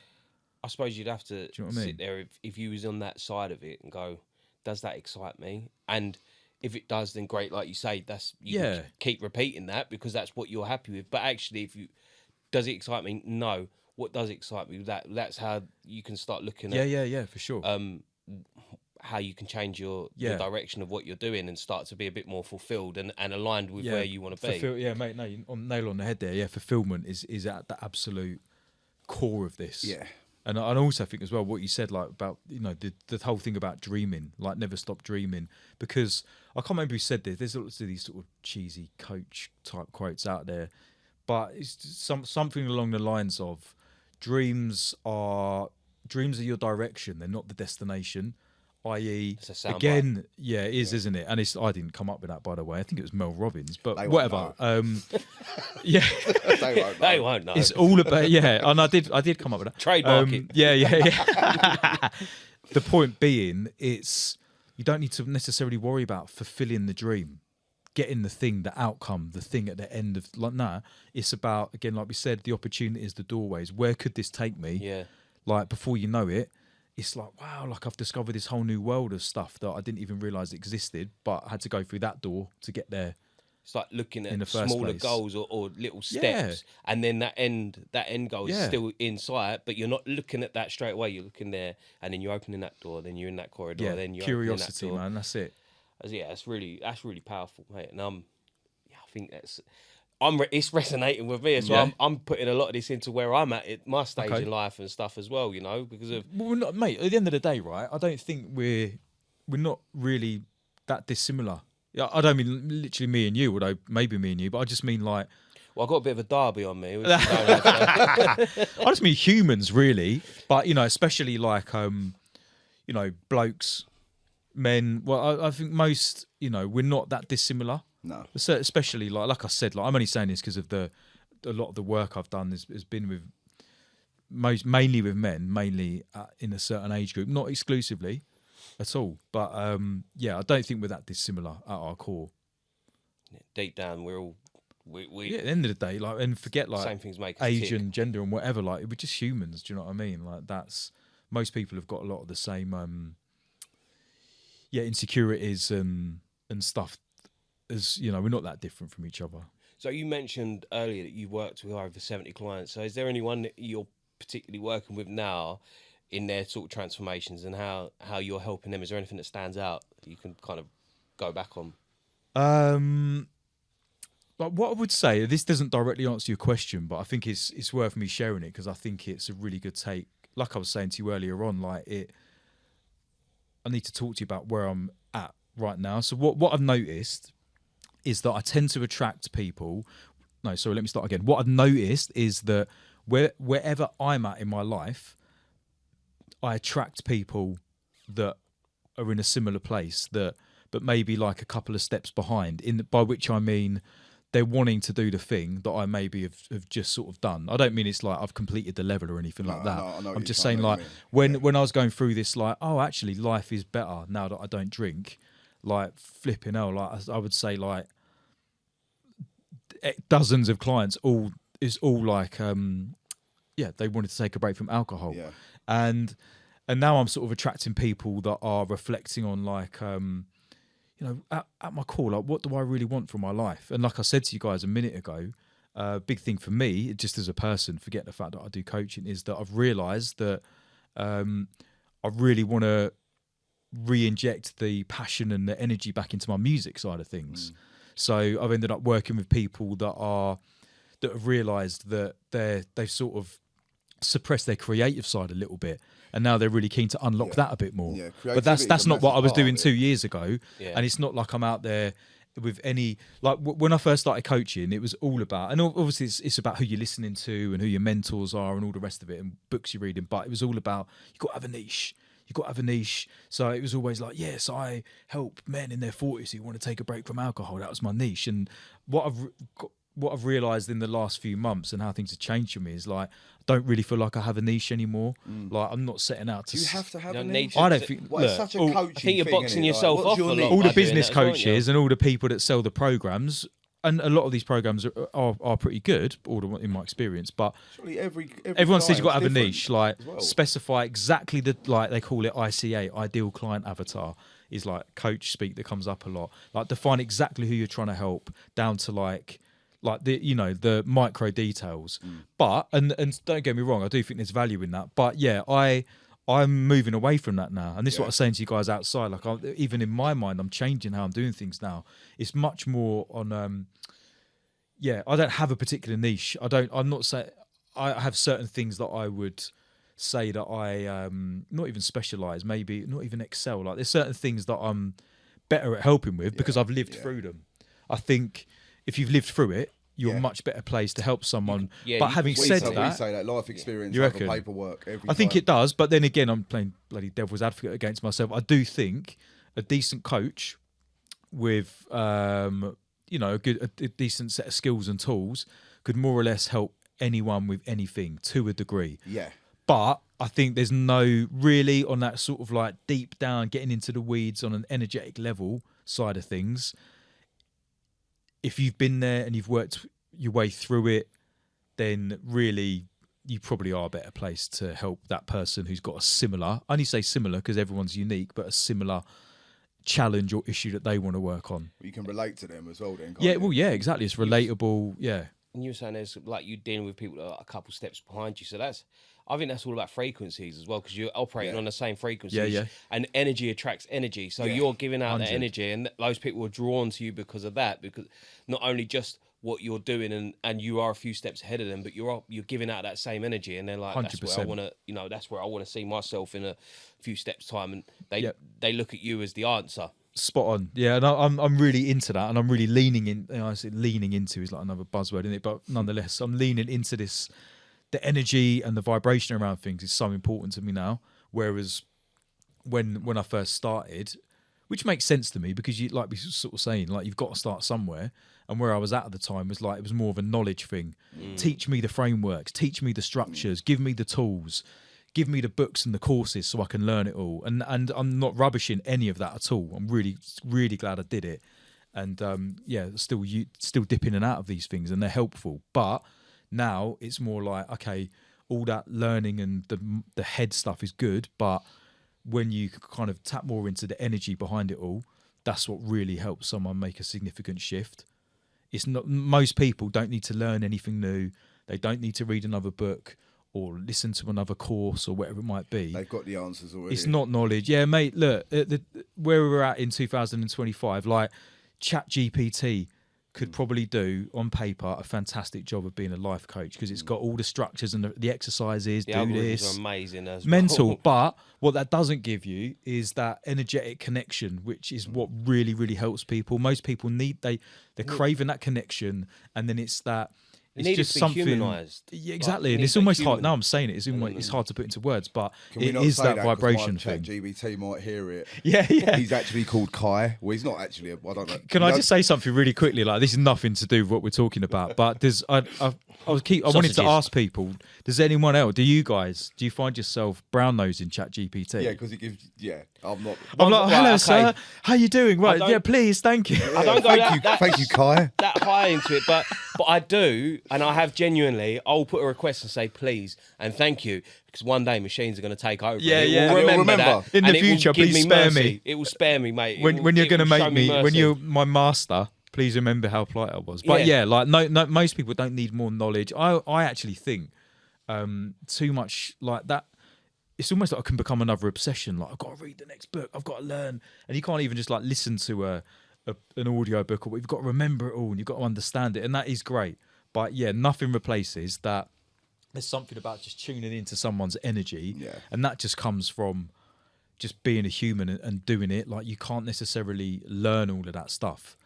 I suppose you'd have to you know what I sit mean? there if you was on that side of it and go, does that excite me? And if it does, then great. Like you say, you can keep repeating that because that's what you're happy with. But actually, does it excite me? No. What does excite me? That's how you can start looking at. Yeah, for sure. How you can change your direction of what you're doing and start to be a bit more fulfilled and aligned with where you want to be. Yeah, mate. No, you nail on the head there. Yeah, fulfillment is at the absolute core of this. Yeah. And I also think as well what you said, like about, you know, the whole thing about dreaming, like never stop dreaming, because I can't remember who said this. There's lots of these sort of cheesy coach type quotes out there, but it's something along the lines of dreams are your direction. They're not the destination. I.e., again, it is, isn't it? And I didn't come up with that, by the way. I think it was Mel Robbins, but whatever. Yeah, they won't know. It's all about and I did come up with that. Trademark it. Yeah. The point being, you don't need to necessarily worry about fulfilling the dream, getting the thing, the outcome, the thing at the end of it's about, again, like we said, the opportunities, the doorways. Where could this take me? Yeah. Like before you know it, it's like, wow, like I've discovered this whole new world of stuff that I didn't even realise existed, but I had to go through that door to get there. It's like looking at smaller goals or little steps, and then that end goal is still in sight, but you're not looking at that straight away. You're looking there, and then you're opening that door, then you're in that corridor, then you're curiosity, opening that door. Man. That's it. Yeah, that's really powerful, mate. And I think it's resonating with me as well. I'm putting a lot of this into where I'm at my stage in life and stuff as well, you know, because of... Well, we're not, mate, at the end of the day, right, I don't think we're not really that dissimilar. I don't mean literally me and you, although maybe me and you, but I just mean like... Well, I've got a bit of a derby on me. I just mean humans, really. But, you know, especially like, you know, blokes, men. Well, I think most, you know, we're not that dissimilar. No. So especially like I said, like I'm only saying this because of a lot of the work I've done has been with mainly with men, mainly in a certain age group, not exclusively at all. But I don't think we're that dissimilar at our core. Deep down, we're all we at the end of the day, like, and forget like same things make us Asian, tick. gender, and whatever. Like, we're just humans. Do you know what I mean? Like, that's most people have got a lot of the same, insecurities and stuff. As you know, we're not that different from each other. So you mentioned earlier that you worked with over 70 clients. So is there anyone that you're particularly working with now in their sort of transformations and how you're helping them? Is there anything that stands out that you can kind of go back on? Like what I would say, this doesn't directly answer your question, but I think it's worth me sharing it because I think it's a really good take. Like I was saying to you earlier on, like I need to talk to you about where I'm at right now. So what I've noticed is that I tend to attract people. No, sorry, let me start again. What I've noticed is that wherever I'm at in my life, I attract people that are in a similar place, but maybe like a couple of steps behind. By which I mean they're wanting to do the thing that I maybe have just sort of done. I don't mean it's like I've completed the level or anything like that. I'm just saying like when I was going through this, like, oh, actually life is better now that I don't drink. Like flipping hell, like I would say like dozens of clients all like they wanted to take a break from alcohol. Yeah. And now I'm sort of attracting people that are reflecting on like at my core, like what do I really want from my life? And like I said to you guys a minute ago, big thing for me, just as a person, forget the fact that I do coaching, is that I've realised that I really want to re-inject the passion and the energy back into my music side of things. So I've ended up working with people that have realised that they've sort of suppressed their creative side a little bit, and now they're really keen to unlock that a bit more. Yeah, but that's not what I was doing 2 it. years ago, and it's not like I'm out there with any like when I first started coaching, it was all about, and obviously it's about who you're listening to and who your mentors are and all the rest of it and books you're reading, but it was all about you got to have a niche. You got to have a niche. So it was always like, yes, I help men in their 40s who want to take a break from alcohol. That was my niche. And what I've realised in the last few months and how things have changed for me is like I don't really feel like I have a niche anymore. Like I'm not setting out to. Do you have to have a don't niche? need I don't think. Well, it's such a coaching I think you're thing, boxing innit? yourself Like, what's off a your lot. niche? all the by doing business that as well, coaches and all the people that sell the programs, and a lot of these programs are pretty good, in my experience. But Surely everyone says you've got to have a client's niche, different like as well. specify exactly the, like they call it ICA, ideal client avatar, is like coach speak that comes up a lot. Like define exactly who you're trying to help down to like the the micro details. But and don't get me wrong, I do think there's value in that. But yeah, I'm moving away from that now, and this is what I was saying to you guys outside. Like even in my mind, I'm changing how I'm doing things now. It's much more on. I don't have a particular niche. I'm not saying I have certain things that I would say that I not even specialize, maybe not even excel. Like there's certain things that I'm better at helping with because I've lived through them. I think if you've lived through it, you're much better placed to help someone. But having said we that, say that life experience, You over reckon? paperwork. I think it does. But then again, I'm playing bloody devil's advocate against myself. I do think a decent coach with a decent set of skills and tools could more or less help anyone with anything to a degree. Yeah. But I think there's no really on that sort of like deep down getting into the weeds on an energetic level side of things. If you've been there and you've worked your way through it, then really you probably are better placed to help that person who's got a similar, I only say similar because everyone's unique, but a similar challenge or issue that they want to work on. You can relate to them as well then. Yeah, well, yeah, exactly. It's relatable. Yeah. And you were saying there's like you dealing with people that are a couple steps behind you. So I think that's all about frequencies as well because you're operating on the same frequencies. Yeah. And energy attracts energy. So you're giving out 100. that energy and those people are drawn to you because of that. Because not only just what you're doing and you are a few steps ahead of them, but you're giving out that same energy and they're like, 100%. that's where I want to, that's where I want to see myself in a few steps time. And they look at you as the answer. Spot on. Yeah, and I'm really into that, and I'm really leaning in. I say leaning into is like another buzzword, isn't it? But nonetheless, I'm leaning into this. The energy and the vibration around things is so important to me now. Whereas when I first started, which makes sense to me because you like we sort of saying like you've got to start somewhere. And where I was at the time was like it was more of a knowledge thing. Teach me the frameworks, teach me the structures, give me the tools. Give me the books and the courses so I can learn it all. And I'm not rubbishing any of that at all. I'm really, really glad I did it. and still dip in and out of these things, and they're helpful. But now it's more like, okay, all that learning and the head stuff is good, but when you kind of tap more into the energy behind it all, that's what really helps someone make a significant shift. It's not, most people don't need to learn anything new. They don't need to read another book or listen to another course or whatever it might be. They've got the answers already. It's not knowledge. Yeah, mate, look, where we're at in 2025, like ChatGPT could probably do, on paper, a fantastic job of being a life coach, because it's got all the structures and the exercises, The do algorithms this. are amazing as Mental, well. but what that doesn't give you is that energetic connection, which is what really, really helps people. Most people they're craving that connection, and then it's that. It It's needed just to be something. humanised. Yeah, Like, exactly, it and needs it's that almost hard. human Now I'm saying it, it's hard to put into words, but Can we it not is say that 'cause vibration my thing. ChatGPT might hear it. Yeah, yeah. He's actually called Kai. Well, he's not actually. I don't know. Can I just say something really quickly? Like, this is nothing to do with what we're talking about, but I wanted to Sausages. ask people: does anyone else? Do you find yourself brown nosing ChatGPT? Yeah, because it gives. Yeah, I'm not. I'm like, Right, hello, okay. sir. How you doing? Right, don't- yeah, please, thank you. I don't go Thank you, Kai. that high into it, but I do, and I have genuinely. I'll put a request and say please and thank you, because one day machines are going to take over. Yeah, and it yeah. will It'll remember remember. that, In and the it will future, give please me spare mercy. me. It will spare me, mate. When you're going to show make me, when mercy. you're my master, please remember how polite I was. But Yeah. yeah, like no, most people don't need more knowledge. I actually think too much like that. It's almost like it can become another obsession. Like, I've got to read the next book. I've got to learn, and you can't even just like listen to an audio book, or you've got to remember it all and you've got to understand it, and that is great. But yeah, nothing replaces that. There's something about just tuning into someone's energy, and that just comes from just being a human and doing it. Like, you can't necessarily learn all of that stuff.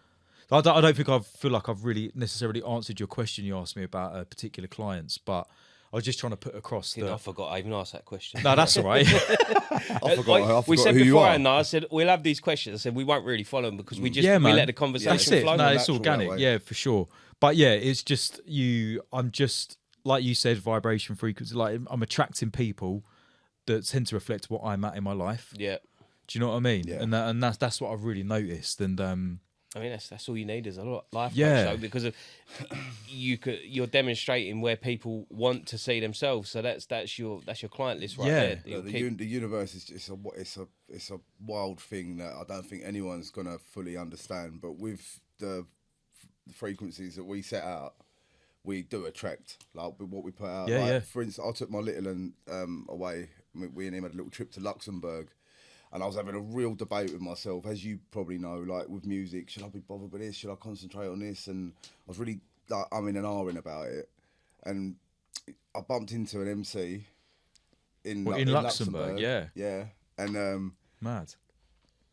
So I don't think I feel like I've really necessarily answered your question you asked me about particular clients, but I was just trying to put across I forgot I even asked that question. No, that's all right. I forgot we said who you are. beforehand, I said we'll have these questions. I said we won't really follow them because we just Yeah, we man. let the conversation That's it. flow. No, it's Natural that organic. way. Yeah, for sure. But yeah, it's just I'm just, like you said, vibration frequency. Like, I'm attracting people that tend to reflect what I'm at in my life. Yeah, Do you know what I mean? Yeah. And that's what I've really noticed. And I mean that's all you need is a life Yeah. coach, though, because of you're demonstrating where people want to see themselves. So that's your client list right Yeah. there. You'll keep- The universe is just it's a wild thing that I don't think anyone's gonna fully understand. But with the frequencies that we set out, we do attract, like, with what we put out. Yeah, like, yeah. For instance, I took my little and away. We and him had a little trip to Luxembourg. And I was having a real debate with myself, as you probably know, like with music, should I be bothered with this? Should I concentrate on this? And I was really like umming and ahhing about it. And I bumped into an MC in Luxembourg, yeah. Yeah. And mad.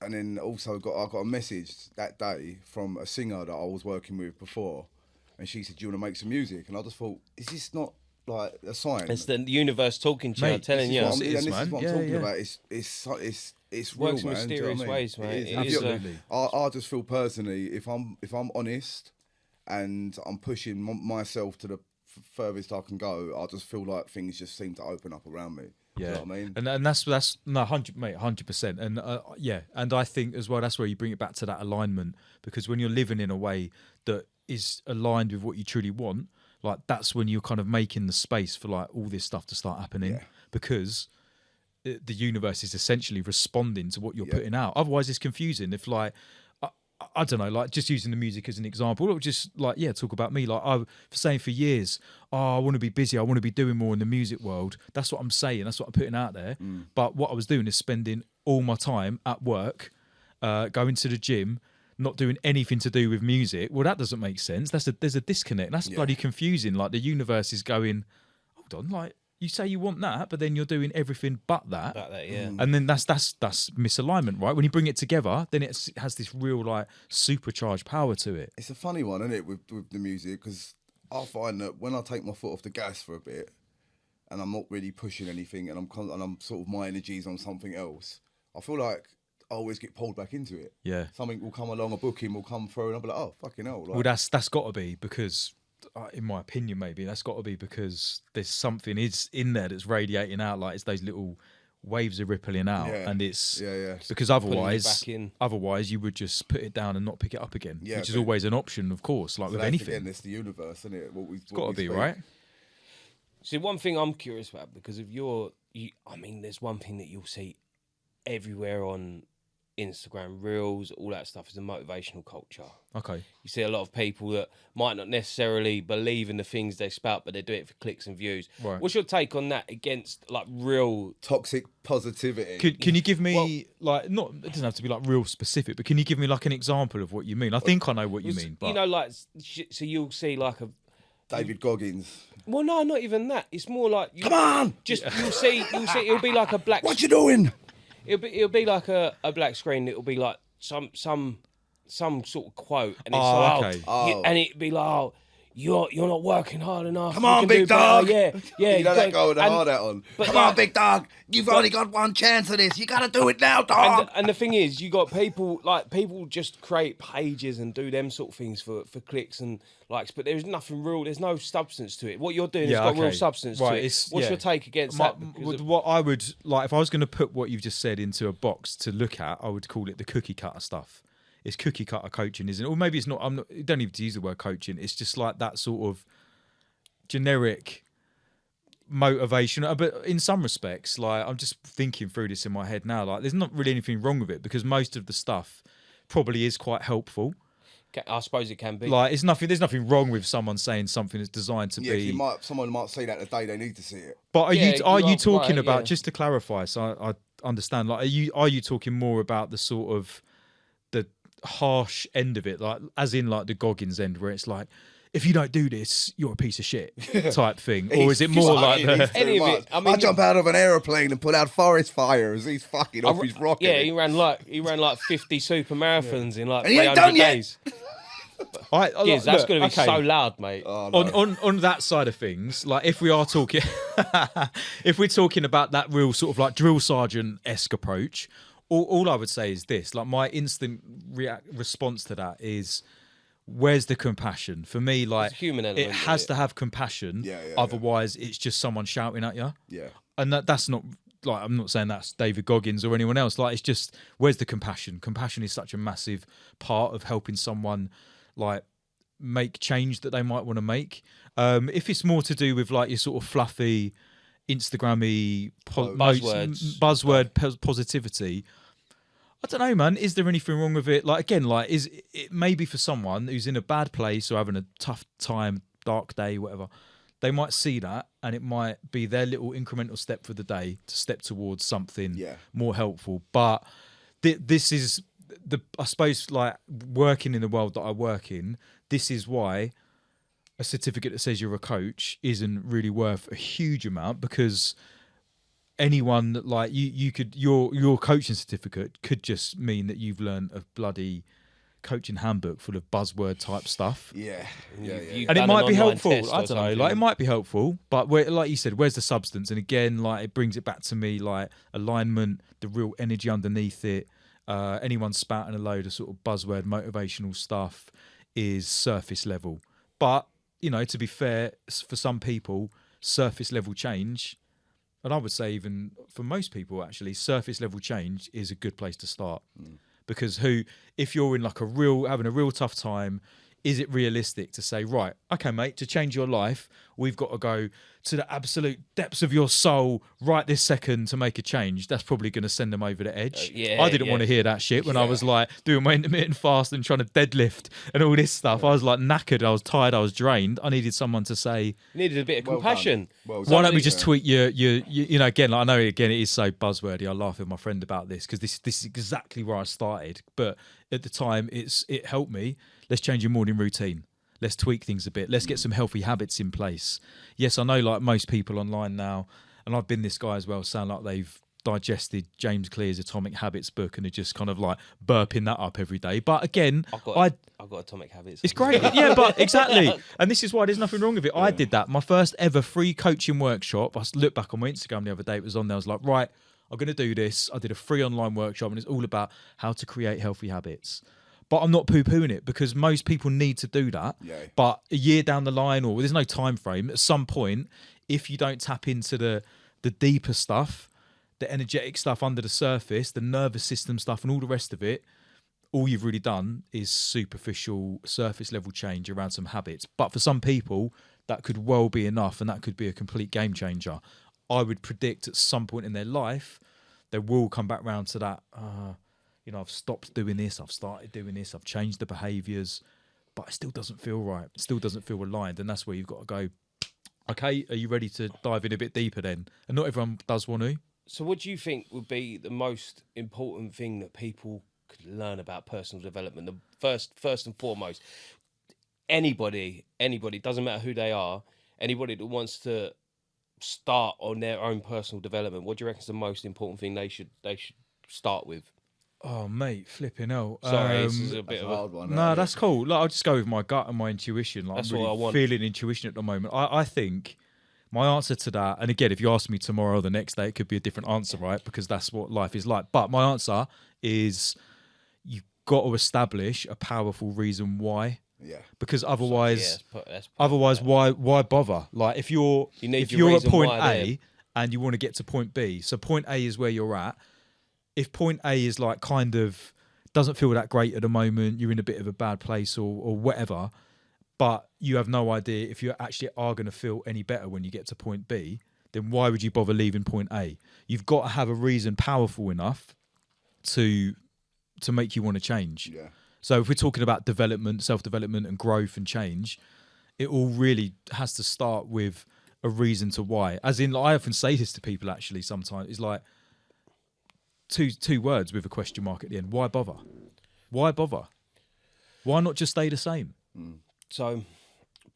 and then also I got a message that day from a singer that I was working with before. And she said, do you want to make some music? And I just thought, is this not like a sign? It's the universe talking to you. Mate, I'm telling you. this And is this man. is what I'm Yeah, talking yeah. about. It's Works real, in man. Do you know mysterious what I mean? ways, mate. It is. It I is, feel- Absolutely. I just feel personally, if I'm honest and I'm pushing myself to the furthest I can go, I just feel like things just seem to open up around me. Do Yeah, you know what I mean? and that's no 100%, and yeah, and I think as well that's where you bring it back to that alignment, because when you're living in a way that is aligned with what you truly want, like, that's when you're kind of making the space for like all this stuff to start happening, Yeah. because the universe is essentially responding to what you're putting out. Otherwise, it's confusing. If like I don't know, like, just using the music as an example, or just like, talk about me. Like, I've saying for years, I want to be busy, I want to be doing more in the music world. That's what I'm saying, that's what I'm putting out there. But what I was doing is spending all my time at work, going to the gym, not doing anything to do with music. Well, that doesn't make sense. There's a disconnect. That's bloody confusing. Like, the universe is going, hold on, like, you say you want that, but then you're doing everything but that. About that, yeah. And then that's misalignment, right? When you bring it together, then it has this real, like, supercharged power to it. It's a funny one, isn't it, with the music? Because I find that when I take my foot off the gas for a bit, and I'm not really pushing anything, and I'm sort of, my energy's on something else, I feel like I always get pulled back into it. Yeah. Something will come along, a booking will come through, and I'll be like, oh, fucking hell. Like, Well, that's got to be because, in my opinion, maybe that's got to be because there's something is in there that's radiating out. Like, it's those little waves are rippling out, Yeah. and it's Yeah. because it otherwise back in. you would just put it down and not pick it up again, Yeah, which is but- always an option, of course, like So with that's, anything. again, it's the universe, isn't it? It's got to be, right? See, one thing I'm curious about, because of I mean, there's one thing that you'll see everywhere on Instagram, Reels, all that stuff is a motivational culture. Okay. You see a lot of people that might not necessarily believe in the things they spout, but they do it for clicks and views. Right. What's your take on that against like real? Toxic positivity. Can you give me like, not, it doesn't have to be like real specific, but can you give me like an example of what you mean? I think I know what you mean, but You know, like, so you'll see like David Goggins. well, no, not even that. It's more like Come on! Just you'll see, it'll be like a black. What you doing? It'll be like a black screen. It'll be like some sort of quote, and it's okay. and it'd be like, oh, you're not working hard enough. Come You on, can big do better." dog. Yeah. You know that guy with the and- hard hat on. but Come like- on, big dog. You've only got one chance of this. You got to do it now, dog. And the thing is, you got people just create pages and do them sort of things for clicks and likes, but there's nothing real. There's no substance to it. What you're doing has got real substance to it. What's your take against that? What I would like, if I was going to put what you've just said into a box to look at, I would call it the cookie cutter stuff. It's cookie cutter coaching, isn't it? Or maybe it's not. You don't even use the word coaching. It's just like that sort of generic motivation. But in some respects, like, I'm just thinking through this in my head now. Like, there's not really anything wrong with it because most of the stuff probably is quite helpful. I suppose it can be. Like, it's nothing. There's nothing wrong with someone saying something that's designed to Yeah, be. someone might see that the day they need to see it. But are Yeah, you you are talking right, about, yeah. just to clarify, so I understand, like, are you talking more about the sort of the harsh end of it, like as in like the Goggins end, where it's like, if you don't do this, you're a piece of shit type thing, or is it more like the? Any of it. I mean, jump out of an aeroplane and put out forest fires. He's fucking off his rocket. Yeah, he ran like 50 super marathons in like And he ain't 300 done yet. days. Yes, that's going to be so loud, mate. Oh, no. On that side of things, like if we are talking, if we're talking about that real sort of like drill sergeant-esque approach, all I would say is this: like, my instant response to that is, where's the compassion? For me, like, There's a human element it to has it. to have compassion. Otherwise, it's just someone shouting at you. Yeah. And that's not, like, I'm not saying that's David Goggins or anyone else. Like, it's just, where's the compassion? Compassion is such a massive part of helping someone, like, make change that they might want to make. If it's more to do with like your sort of fluffy, Instagrammy buzzword positivity, I don't know, man. Is there anything wrong with it? Like, again, like, is it maybe for someone who's in a bad place or having a tough time, dark day, whatever, they might see that and it might be their little incremental step for the day to step towards something more helpful. But this is I suppose, like, working in the world that I work in, this is why a certificate that says you're a coach isn't really worth a huge amount, because anyone that, like, you could, your coaching certificate could just mean that you've learned a bloody coaching handbook full of buzzword type stuff. Yeah. And it might be helpful. I don't know. Like, it might be helpful, but like you said, where's the substance? And again, like, it brings it back to me, like, alignment, the real energy underneath it. Anyone spouting a load of sort of buzzword motivational stuff is surface level. But, you know, to be fair, for some people, surface level change, and I would say even for most people, actually, surface level change is a good place to start. Because if you're in like having a real tough time, is it realistic to say, right, okay, mate, to change your life, we've got to go to the absolute depths of your soul right this second to make a change? That's probably going to send them over the edge. I didn't want to hear that shit when I was like doing my intermittent fast and trying to deadlift and all this stuff. I was like knackered, I was tired, I was drained. I needed someone to say, needed a bit of compassion. Well, why don't we just tweet your you know, again, like, I know, again, it is so buzzwordy. I laugh with my friend about this because this is exactly where I started. But at the time, it helped me. Let's change your morning routine. Let's tweak things a bit. Let's get some healthy habits in place. Yes, I know, like most people online now, and I've been this guy as well, sound like they've digested James Clear's Atomic Habits book and are just kind of like burping that up every day. But again, I've got Atomic Habits. It's great. Yeah, but exactly. And this is why there's nothing wrong with it. I did that. My first ever free coaching workshop, I looked back on my Instagram the other day, it was on there. I was like, right, I'm going to do this. I did a free online workshop and it's all about how to create healthy habits. But I'm not poo-pooing it because most people need to do that. Yeah. But a year down the line, or there's no time frame, at some point, if you don't tap into the deeper stuff, the energetic stuff under the surface, the nervous system stuff, and all the rest of it, all you've really done is superficial, surface level change around some habits. But for some people, that could well be enough, and that could be a complete game changer. I would predict at some point in their life, they will come back round to that, I've stopped doing this, I've started doing this, I've changed the behaviours, but it still doesn't feel right. It still doesn't feel aligned. And that's where you've got to go, okay, are you ready to dive in a bit deeper then? And not everyone does want to. So what do you think would be the most important thing that people could learn about personal development? The first and foremost, anybody, doesn't matter who they are, anybody that wants to start on their own personal development, what do you reckon is the most important thing they should start with? Oh, mate, flipping hell. Sorry, this is a bit That's of a hard one. No, that's cool. Like, I'll just go with my gut and my intuition. Like, That's I'm really what I want. feeling intuition at the moment. I think my answer to that, and again, if you ask me tomorrow or the next day, it could be a different answer, right? Because that's what life is like. But my answer is you've got to establish a powerful reason why. Yeah. So, Because yeah, otherwise, that's why bother? Like if you're You need if your you're at reason point why A there. and you want to get to point B, so point A is where you're at. If point A is like kind of doesn't feel that great at the moment, you're in a bit of a bad place or whatever, but you have no idea if you actually are going to feel any better when you get to point B, then why would you bother leaving point A? You've got to have a reason powerful enough to make you want to change. Yeah. So if we're talking about development, self-development and growth and change, it all really has to start with a reason to why. As in, I often say this to people actually sometimes, it's like two words with a question mark at the end. Why bother? Why bother? Why not just stay the same? So,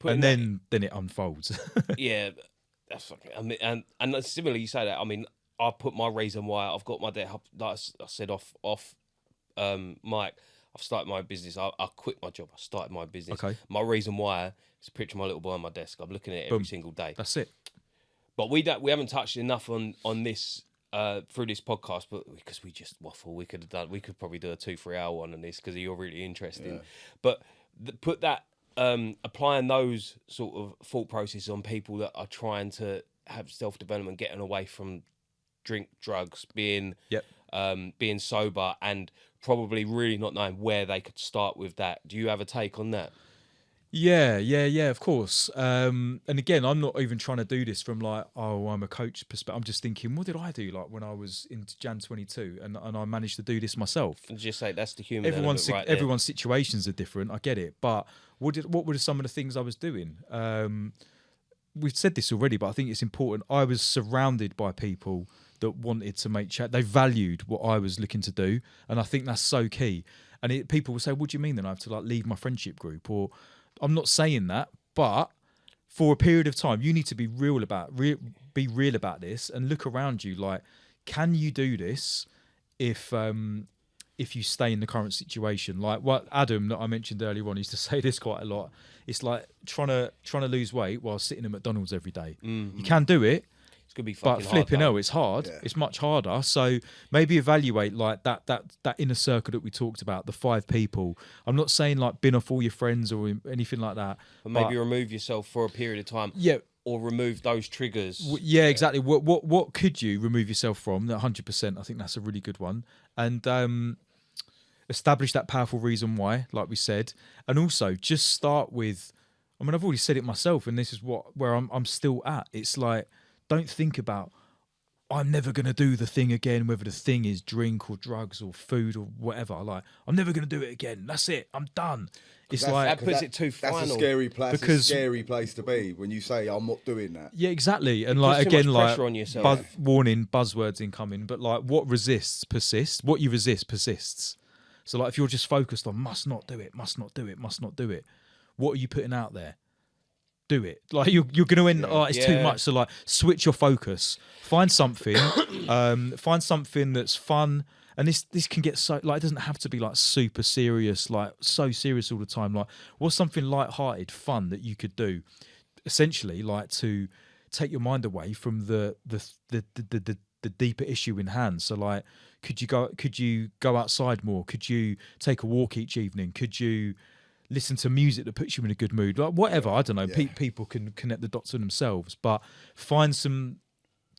And then it unfolds. yeah, that's fucking. I mean, and similarly, you say that. I mean, I put my reason why I've got my day. Like I said off mic, I've started my business. I quit my job. I started my business. Okay. My reason why is a picture of my little boy on my desk. I'm looking at it every Boom. single day. That's it. But we haven't touched enough on this through this podcast, but because we just waffle, we could probably do a 2-3 hour one on this because you're really interested. Yeah. But put that applying those sort of thought processes on people that are trying to have self development, getting away from drink, drugs, being sober, and probably really not knowing where they could start with that. Do you have a take on that? Yeah, of course. And again, I'm not even trying to do this from like, oh, I'm a coach perspective. I'm just thinking, what did I do like when I was in Jan 22 and I managed to do this myself? And just say that's the human Everyone's element right there. everyone's situations are different. I get it, but what were some of the things I was doing? We've said this already, but I think it's important. I was surrounded by people that wanted to make change. They valued what I was looking to do, and I think that's so key. And people will say, "What do you mean? Then I have to like leave my friendship group?" Or I'm not saying that, but for a period of time, you need to be real about this and look around you. Like, can you do this if you stay in the current situation? Like what Adam that I mentioned earlier on used to say this quite a lot. It's like trying to lose weight while sitting at McDonald's every day. Mm-hmm. You can do it, It's gonna be fucking but flipping hard, hell, it's hard. Yeah. It's much harder. So maybe evaluate like that inner circle that we talked about, the 5 people. I'm not saying like bin off all your friends or anything like that. But maybe remove yourself for a period of time. Yeah. Or remove those triggers. Yeah, exactly. What could you remove yourself from? 100%. I think that's a really good one. And establish that powerful reason why, like we said, and also just start with. I mean, I've already said it myself, and this is where I'm still at. It's like, don't think about, I'm never going to do the thing again, whether the thing is drink or drugs or food or whatever. Like, I'm never going to do it again. That's it. I'm done. It's like that puts it too That's final. a scary place. Because- It's a scary place to be when you say I'm not doing that. yeah, exactly. And It like puts too again, much like pressure on yourself. warning, buzzwords incoming. But like, what resists persists. What you resist persists. So like, if you're just focused on must not do it, must not do it, must not do it, what are you putting out there? Do it. Like you're going to end. Oh, it's too Yeah. much. So like, switch your focus. Find something. Find something that's fun. And this can get so like, it doesn't have to be like super serious, like so serious all the time. Like, what's something light-hearted, fun that you could do? Essentially, like to take your mind away from the deeper issue in hand. So like, could you go outside more? Could you take a walk each evening? Could you listen to music that puts you in a good mood? Like whatever, I don't know. Yeah. People can connect the dots to themselves, but find some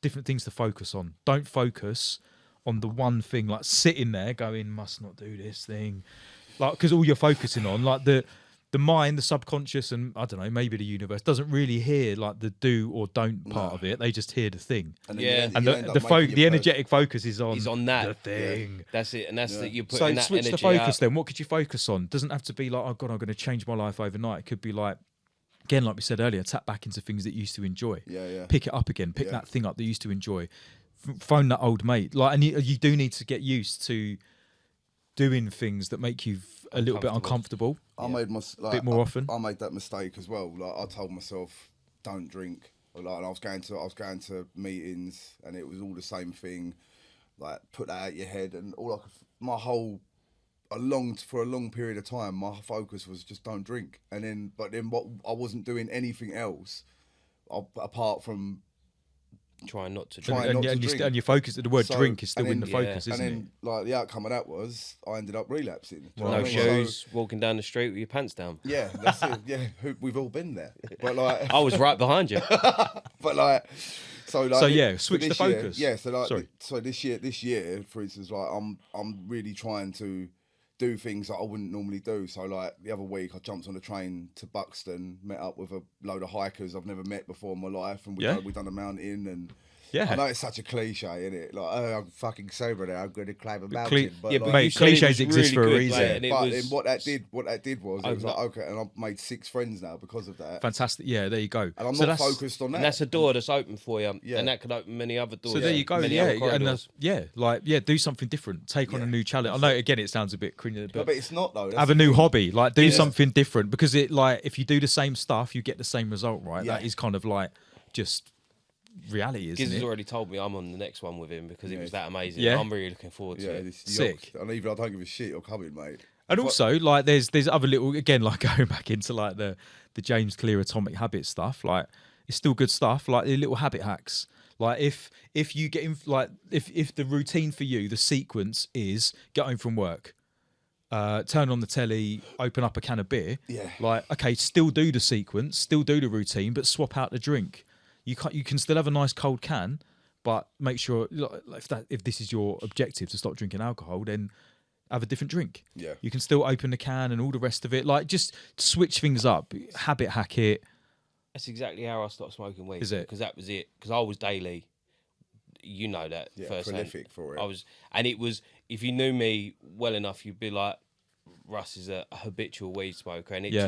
different things to focus on. Don't focus on the one thing, like sitting there going, must not do this thing. Like, because all you're focusing on, like the mind, the subconscious, and I don't know, maybe the universe doesn't really hear like the do or don't part of it. They just hear the thing. And Yeah. then And you end up the making your energetic focus is on that the thing. That's it, and that's that you're So putting that switch energy the focus out. then. What could you focus on? Doesn't have to be like, oh God, I'm going to change my life overnight. It could be like, again, like we said earlier, tap back into things that you used to enjoy. Yeah. Pick it up again. Pick Yeah. that thing up that you used to enjoy. Phone that old mate. Like, and you do need to get used to doing things that make you a little bit uncomfortable. I made my bit more often. I made that mistake as well. Like I told myself, don't drink. Like, and I was going to meetings, and it was all the same thing. Like put that out your head, and all I could, for a long period of time, my focus was just don't drink. And then, what I wasn't doing anything else apart from Trying not to Trying drink. not to you drink. and your focus, the word So- drink is still and in the then- focus, and isn't then like the outcome of that was I ended up relapsing. Do you know No what I mean? shoes, walking down the street with your pants down. Yeah, that's it. Yeah, we've all been there. But like, I was right behind you. but like, so yeah, switch this the year- focus. yeah, so like, Sorry. so this year, for instance, like I'm really trying to do things that I wouldn't normally do. So like the other week, I jumped on a train to Buxton, met up with a load of hikers I've never met before in my life, and we done a mountain. And Yeah. I know it's such a cliche, isn't it? Like, oh, I'm fucking sober now, I'm going to climb a mountain. But yeah, like, but mate, you said it was cliches exist for a good, reason. mate, and it but was- then what that did was it was Open like, up. okay, and I've made 6 friends now because of that. Fantastic. Yeah, there you go. And I'm So not that's- focused on that. And that's a door that's open for you, Yeah. and that could open many other doors. So there you go. many Yeah, other and corridors. do something different. Take on a new challenge. I know again it sounds a bit cringy, No, but but it's not though. That's have a the new thing. hobby. Like do Yeah. something different, because it, like, if you do the same stuff, you get the same result, right? Yeah. That is kind of like just reality, isn't Gizla's it? already told me I'm on the next one with him because it was that amazing. Yeah. I'm really looking forward to Yeah, it. this Sick. And even I don't give a shit. You're coming, mate. And If I- also, like, there's other little, again, like going back into like the James Clear Atomic Habit stuff. Like, it's still good stuff. Like the little habit hacks. Like if you get in, like if the routine for you, the sequence is get home from work, turn on the telly, open up a can of beer. Yeah. Like, okay, still do the sequence, still do the routine, but swap out the drink. You can still have a nice cold can, but make sure, like, if this is your objective to stop drinking alcohol, then have a different drink. Yeah. You can still open the can and all the rest of it. Like, just switch things up, habit hack it. That's exactly how I stopped smoking weed. Is it? Because that was it. Because I was daily. You know that Yeah, firsthand. prolific for it. And it was. If you knew me well enough, you'd be like, Russ is a habitual weed smoker, and it Yeah.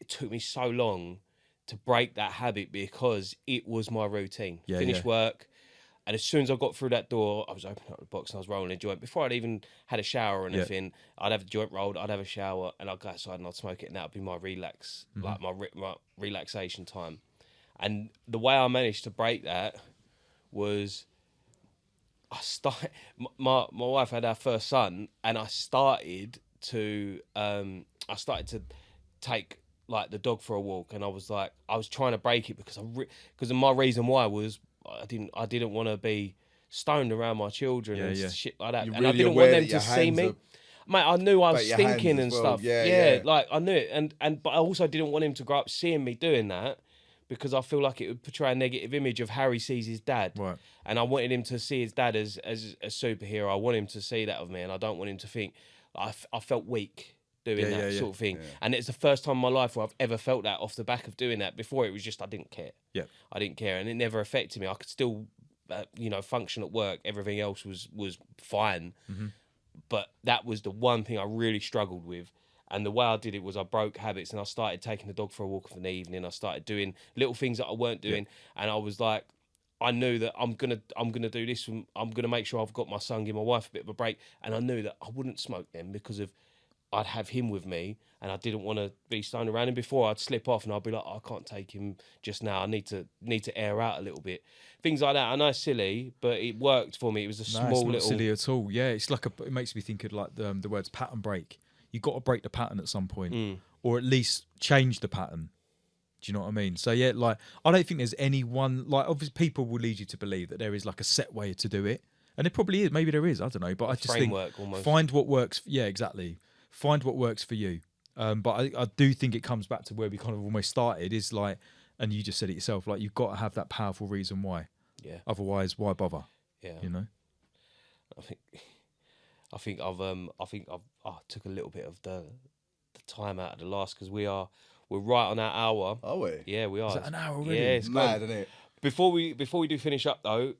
took me so long to break that habit because it was my routine. Yeah, Finish yeah. work, and as soon as I got through that door, I was opening up the box and I was rolling a joint. Before I'd even had a shower or anything, I'd have a joint rolled, I'd have a shower, and I'd go outside and I'd smoke it, and that'd be my relax, Mm-hmm. like my relaxation time. And the way I managed to break that was my wife had our first son, and I started to take like the dog for a walk, and I was trying to break it because my reason why was I didn't want to be stoned around my children and yeah. shit like that, You're and I really didn't aware want them that your to see hands me. are- Mate, I knew I was But your hands stinking as and well. stuff. Yeah. Like I knew it, and but I also didn't want him to grow up seeing me doing that, because I feel like it would portray a negative image of Harry sees his dad. Right. And I wanted him to see his dad as a superhero. I want him to see that of me, and I don't want him to think I felt weak doing Yeah, that yeah, yeah. sort of thing. And it's the first time in my life where I've ever felt that off the back of doing that. Before, it was just I didn't care. Yeah. I didn't care, and it never affected me. I could still, function at work. Everything else was fine. Mm-hmm. But that was the one thing I really struggled with. And the way I did it was I broke habits, and I started taking the dog for a walk in the evening. I started doing little things that I weren't doing, and I was like, I knew that I'm gonna do this. I'm gonna make sure I've got my son, give my wife a bit of a break, and I knew that I wouldn't smoke them because I'd have him with me, and I didn't want to be stoned around him. Before, I'd slip off, and I'd be like, I can't take him just now. I need to air out a little bit. Things like that. I know it's silly, but it worked for me. It was a No, small it's not little. silly at all. Yeah, it's like it makes me think of like the words pattern break. You got to break the pattern at some point, or at least change the pattern. Do you know what I mean? So yeah, like I don't think there's any one, like, obviously people will lead you to believe that there is like a set way to do it, and it probably is. Maybe there is. I don't know, but I just framework think almost. find what works. Yeah, exactly. Find what works for you. But I do think it comes back to where we kind of almost started. Is like, and you just said it yourself. Like, you've got to have that powerful reason why. Yeah. Otherwise, why bother? Yeah. You know. I think I took a little bit of the time out of the last because we're right on our hour. Are we? Yeah, we are. Is that an hour already? Yeah, it's Mad, gone. isn't it? Before we do finish up though,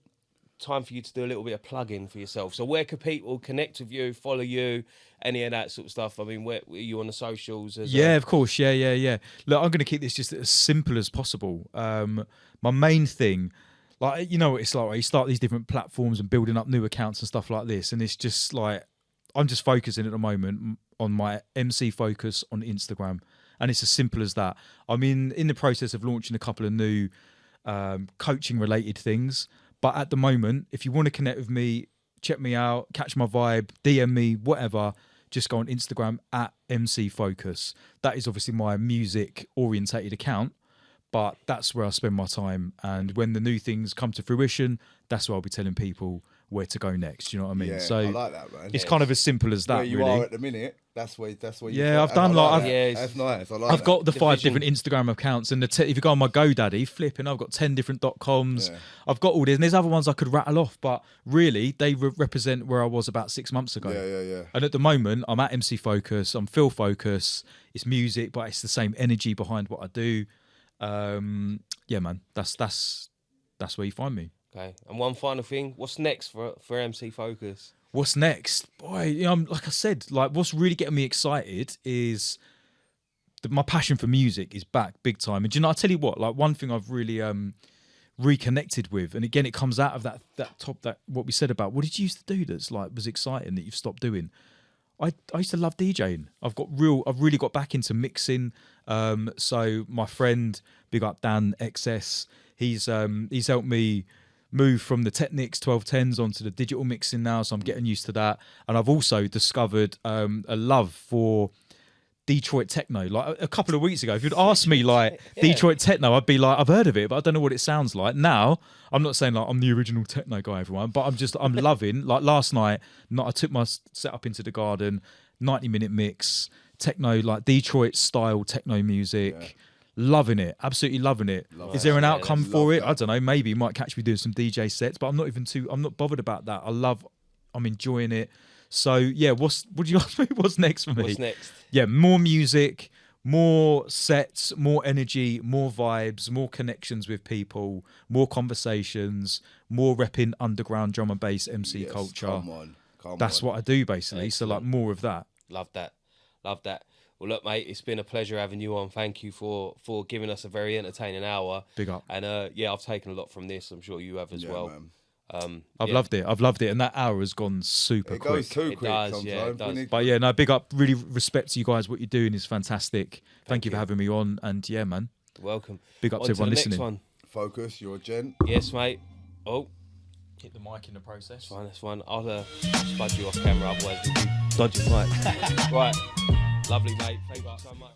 time for you to do a little bit of plugging for yourself. So where can people connect with you, follow you, any of that sort of stuff? I mean, where are you on the socials? Yeah, of course. Yeah. Look, I'm going to keep this just as simple as possible. My main thing, like, you know what it's like, right? You start these different platforms and building up new accounts and stuff like this, and it's just like, I'm just focusing at the moment on my MC Focus on Instagram, and it's as simple as that. I'm in the process of launching a couple of new coaching related things, but at the moment, if you want to connect with me, check me out, catch my vibe, DM me, whatever, just go on Instagram at MC Focus. That is obviously my music orientated account, but that's where I spend my time. And when the new things come to fruition, that's where I'll be telling people where to go next. You know what I mean? Yeah, So I like that, man. it's kind of as simple as that. Where you really. are at the minute, that's where you. Yeah, I've done like that's nice. I like I've that. got the 5 Division. different Instagram accounts, and if you go on my GoDaddy, flipping, I've got 10 different .coms. Yeah. I've got all this, and there's other ones I could rattle off, but really they represent where I was about 6 months ago. Yeah. And at the moment, I'm at MC Focus, I'm Phil Focus. It's music, but it's the same energy behind what I do. Yeah, man, that's where you find me. Okay. And one final thing, what's next for MC Focus? What's next, boy? You know, like I said, like what's really getting me excited is my passion for music is back big time. And do you know, I tell you what, like one thing I've really reconnected with, and again, it comes out of that what we said about what did you used to do that's like was exciting that you've stopped doing. I used to love DJing. I've really got back into mixing. So my friend, big up Dan XS, he's helped me move from the Technics 1210s onto the digital mixing now, so I'm getting used to that. And I've also discovered a love for Detroit techno. Like a couple of weeks ago, if you'd asked me like Detroit techno, I'd be like, I've heard of it, but I don't know what it sounds like. Now, I'm not saying like I'm the original techno guy, everyone, but I'm loving. Like last night, I took my setup into the garden, 90-minute mix, techno, like Detroit style techno music. Yeah. Loving it, absolutely loving it. Is there an outcome for it? I don't know. Maybe you might catch me doing some DJ sets, but I'm not bothered about that. I'm enjoying it. So yeah, would you ask me? What's next for me? What's next? Yeah, more music, more sets, more energy, more vibes, more connections with people, more conversations, more repping underground drum and bass MC culture. Come on. That's what I do basically. Excellent. So like more of that. Love that. Well, look, mate, it's been a pleasure having you on. Thank you for giving us a very entertaining hour. Big up. And I've taken a lot from this. I'm sure you have as well. Man. I've loved it, and that hour has gone super quick. It goes too It quick does, sometimes. yeah, it does. But yeah, no, big up. Really respect to you guys. What you're doing is fantastic. Thank you for having me on. And yeah, man, Welcome. big up On to everyone the listening. Next one. Focus, you're a gent. Yes, mate. Oh, Hit the mic in the process. that's fine. I'll spud you off camera, otherwise we'll be dodging mic. Right. Lovely, mate. Thank you so much.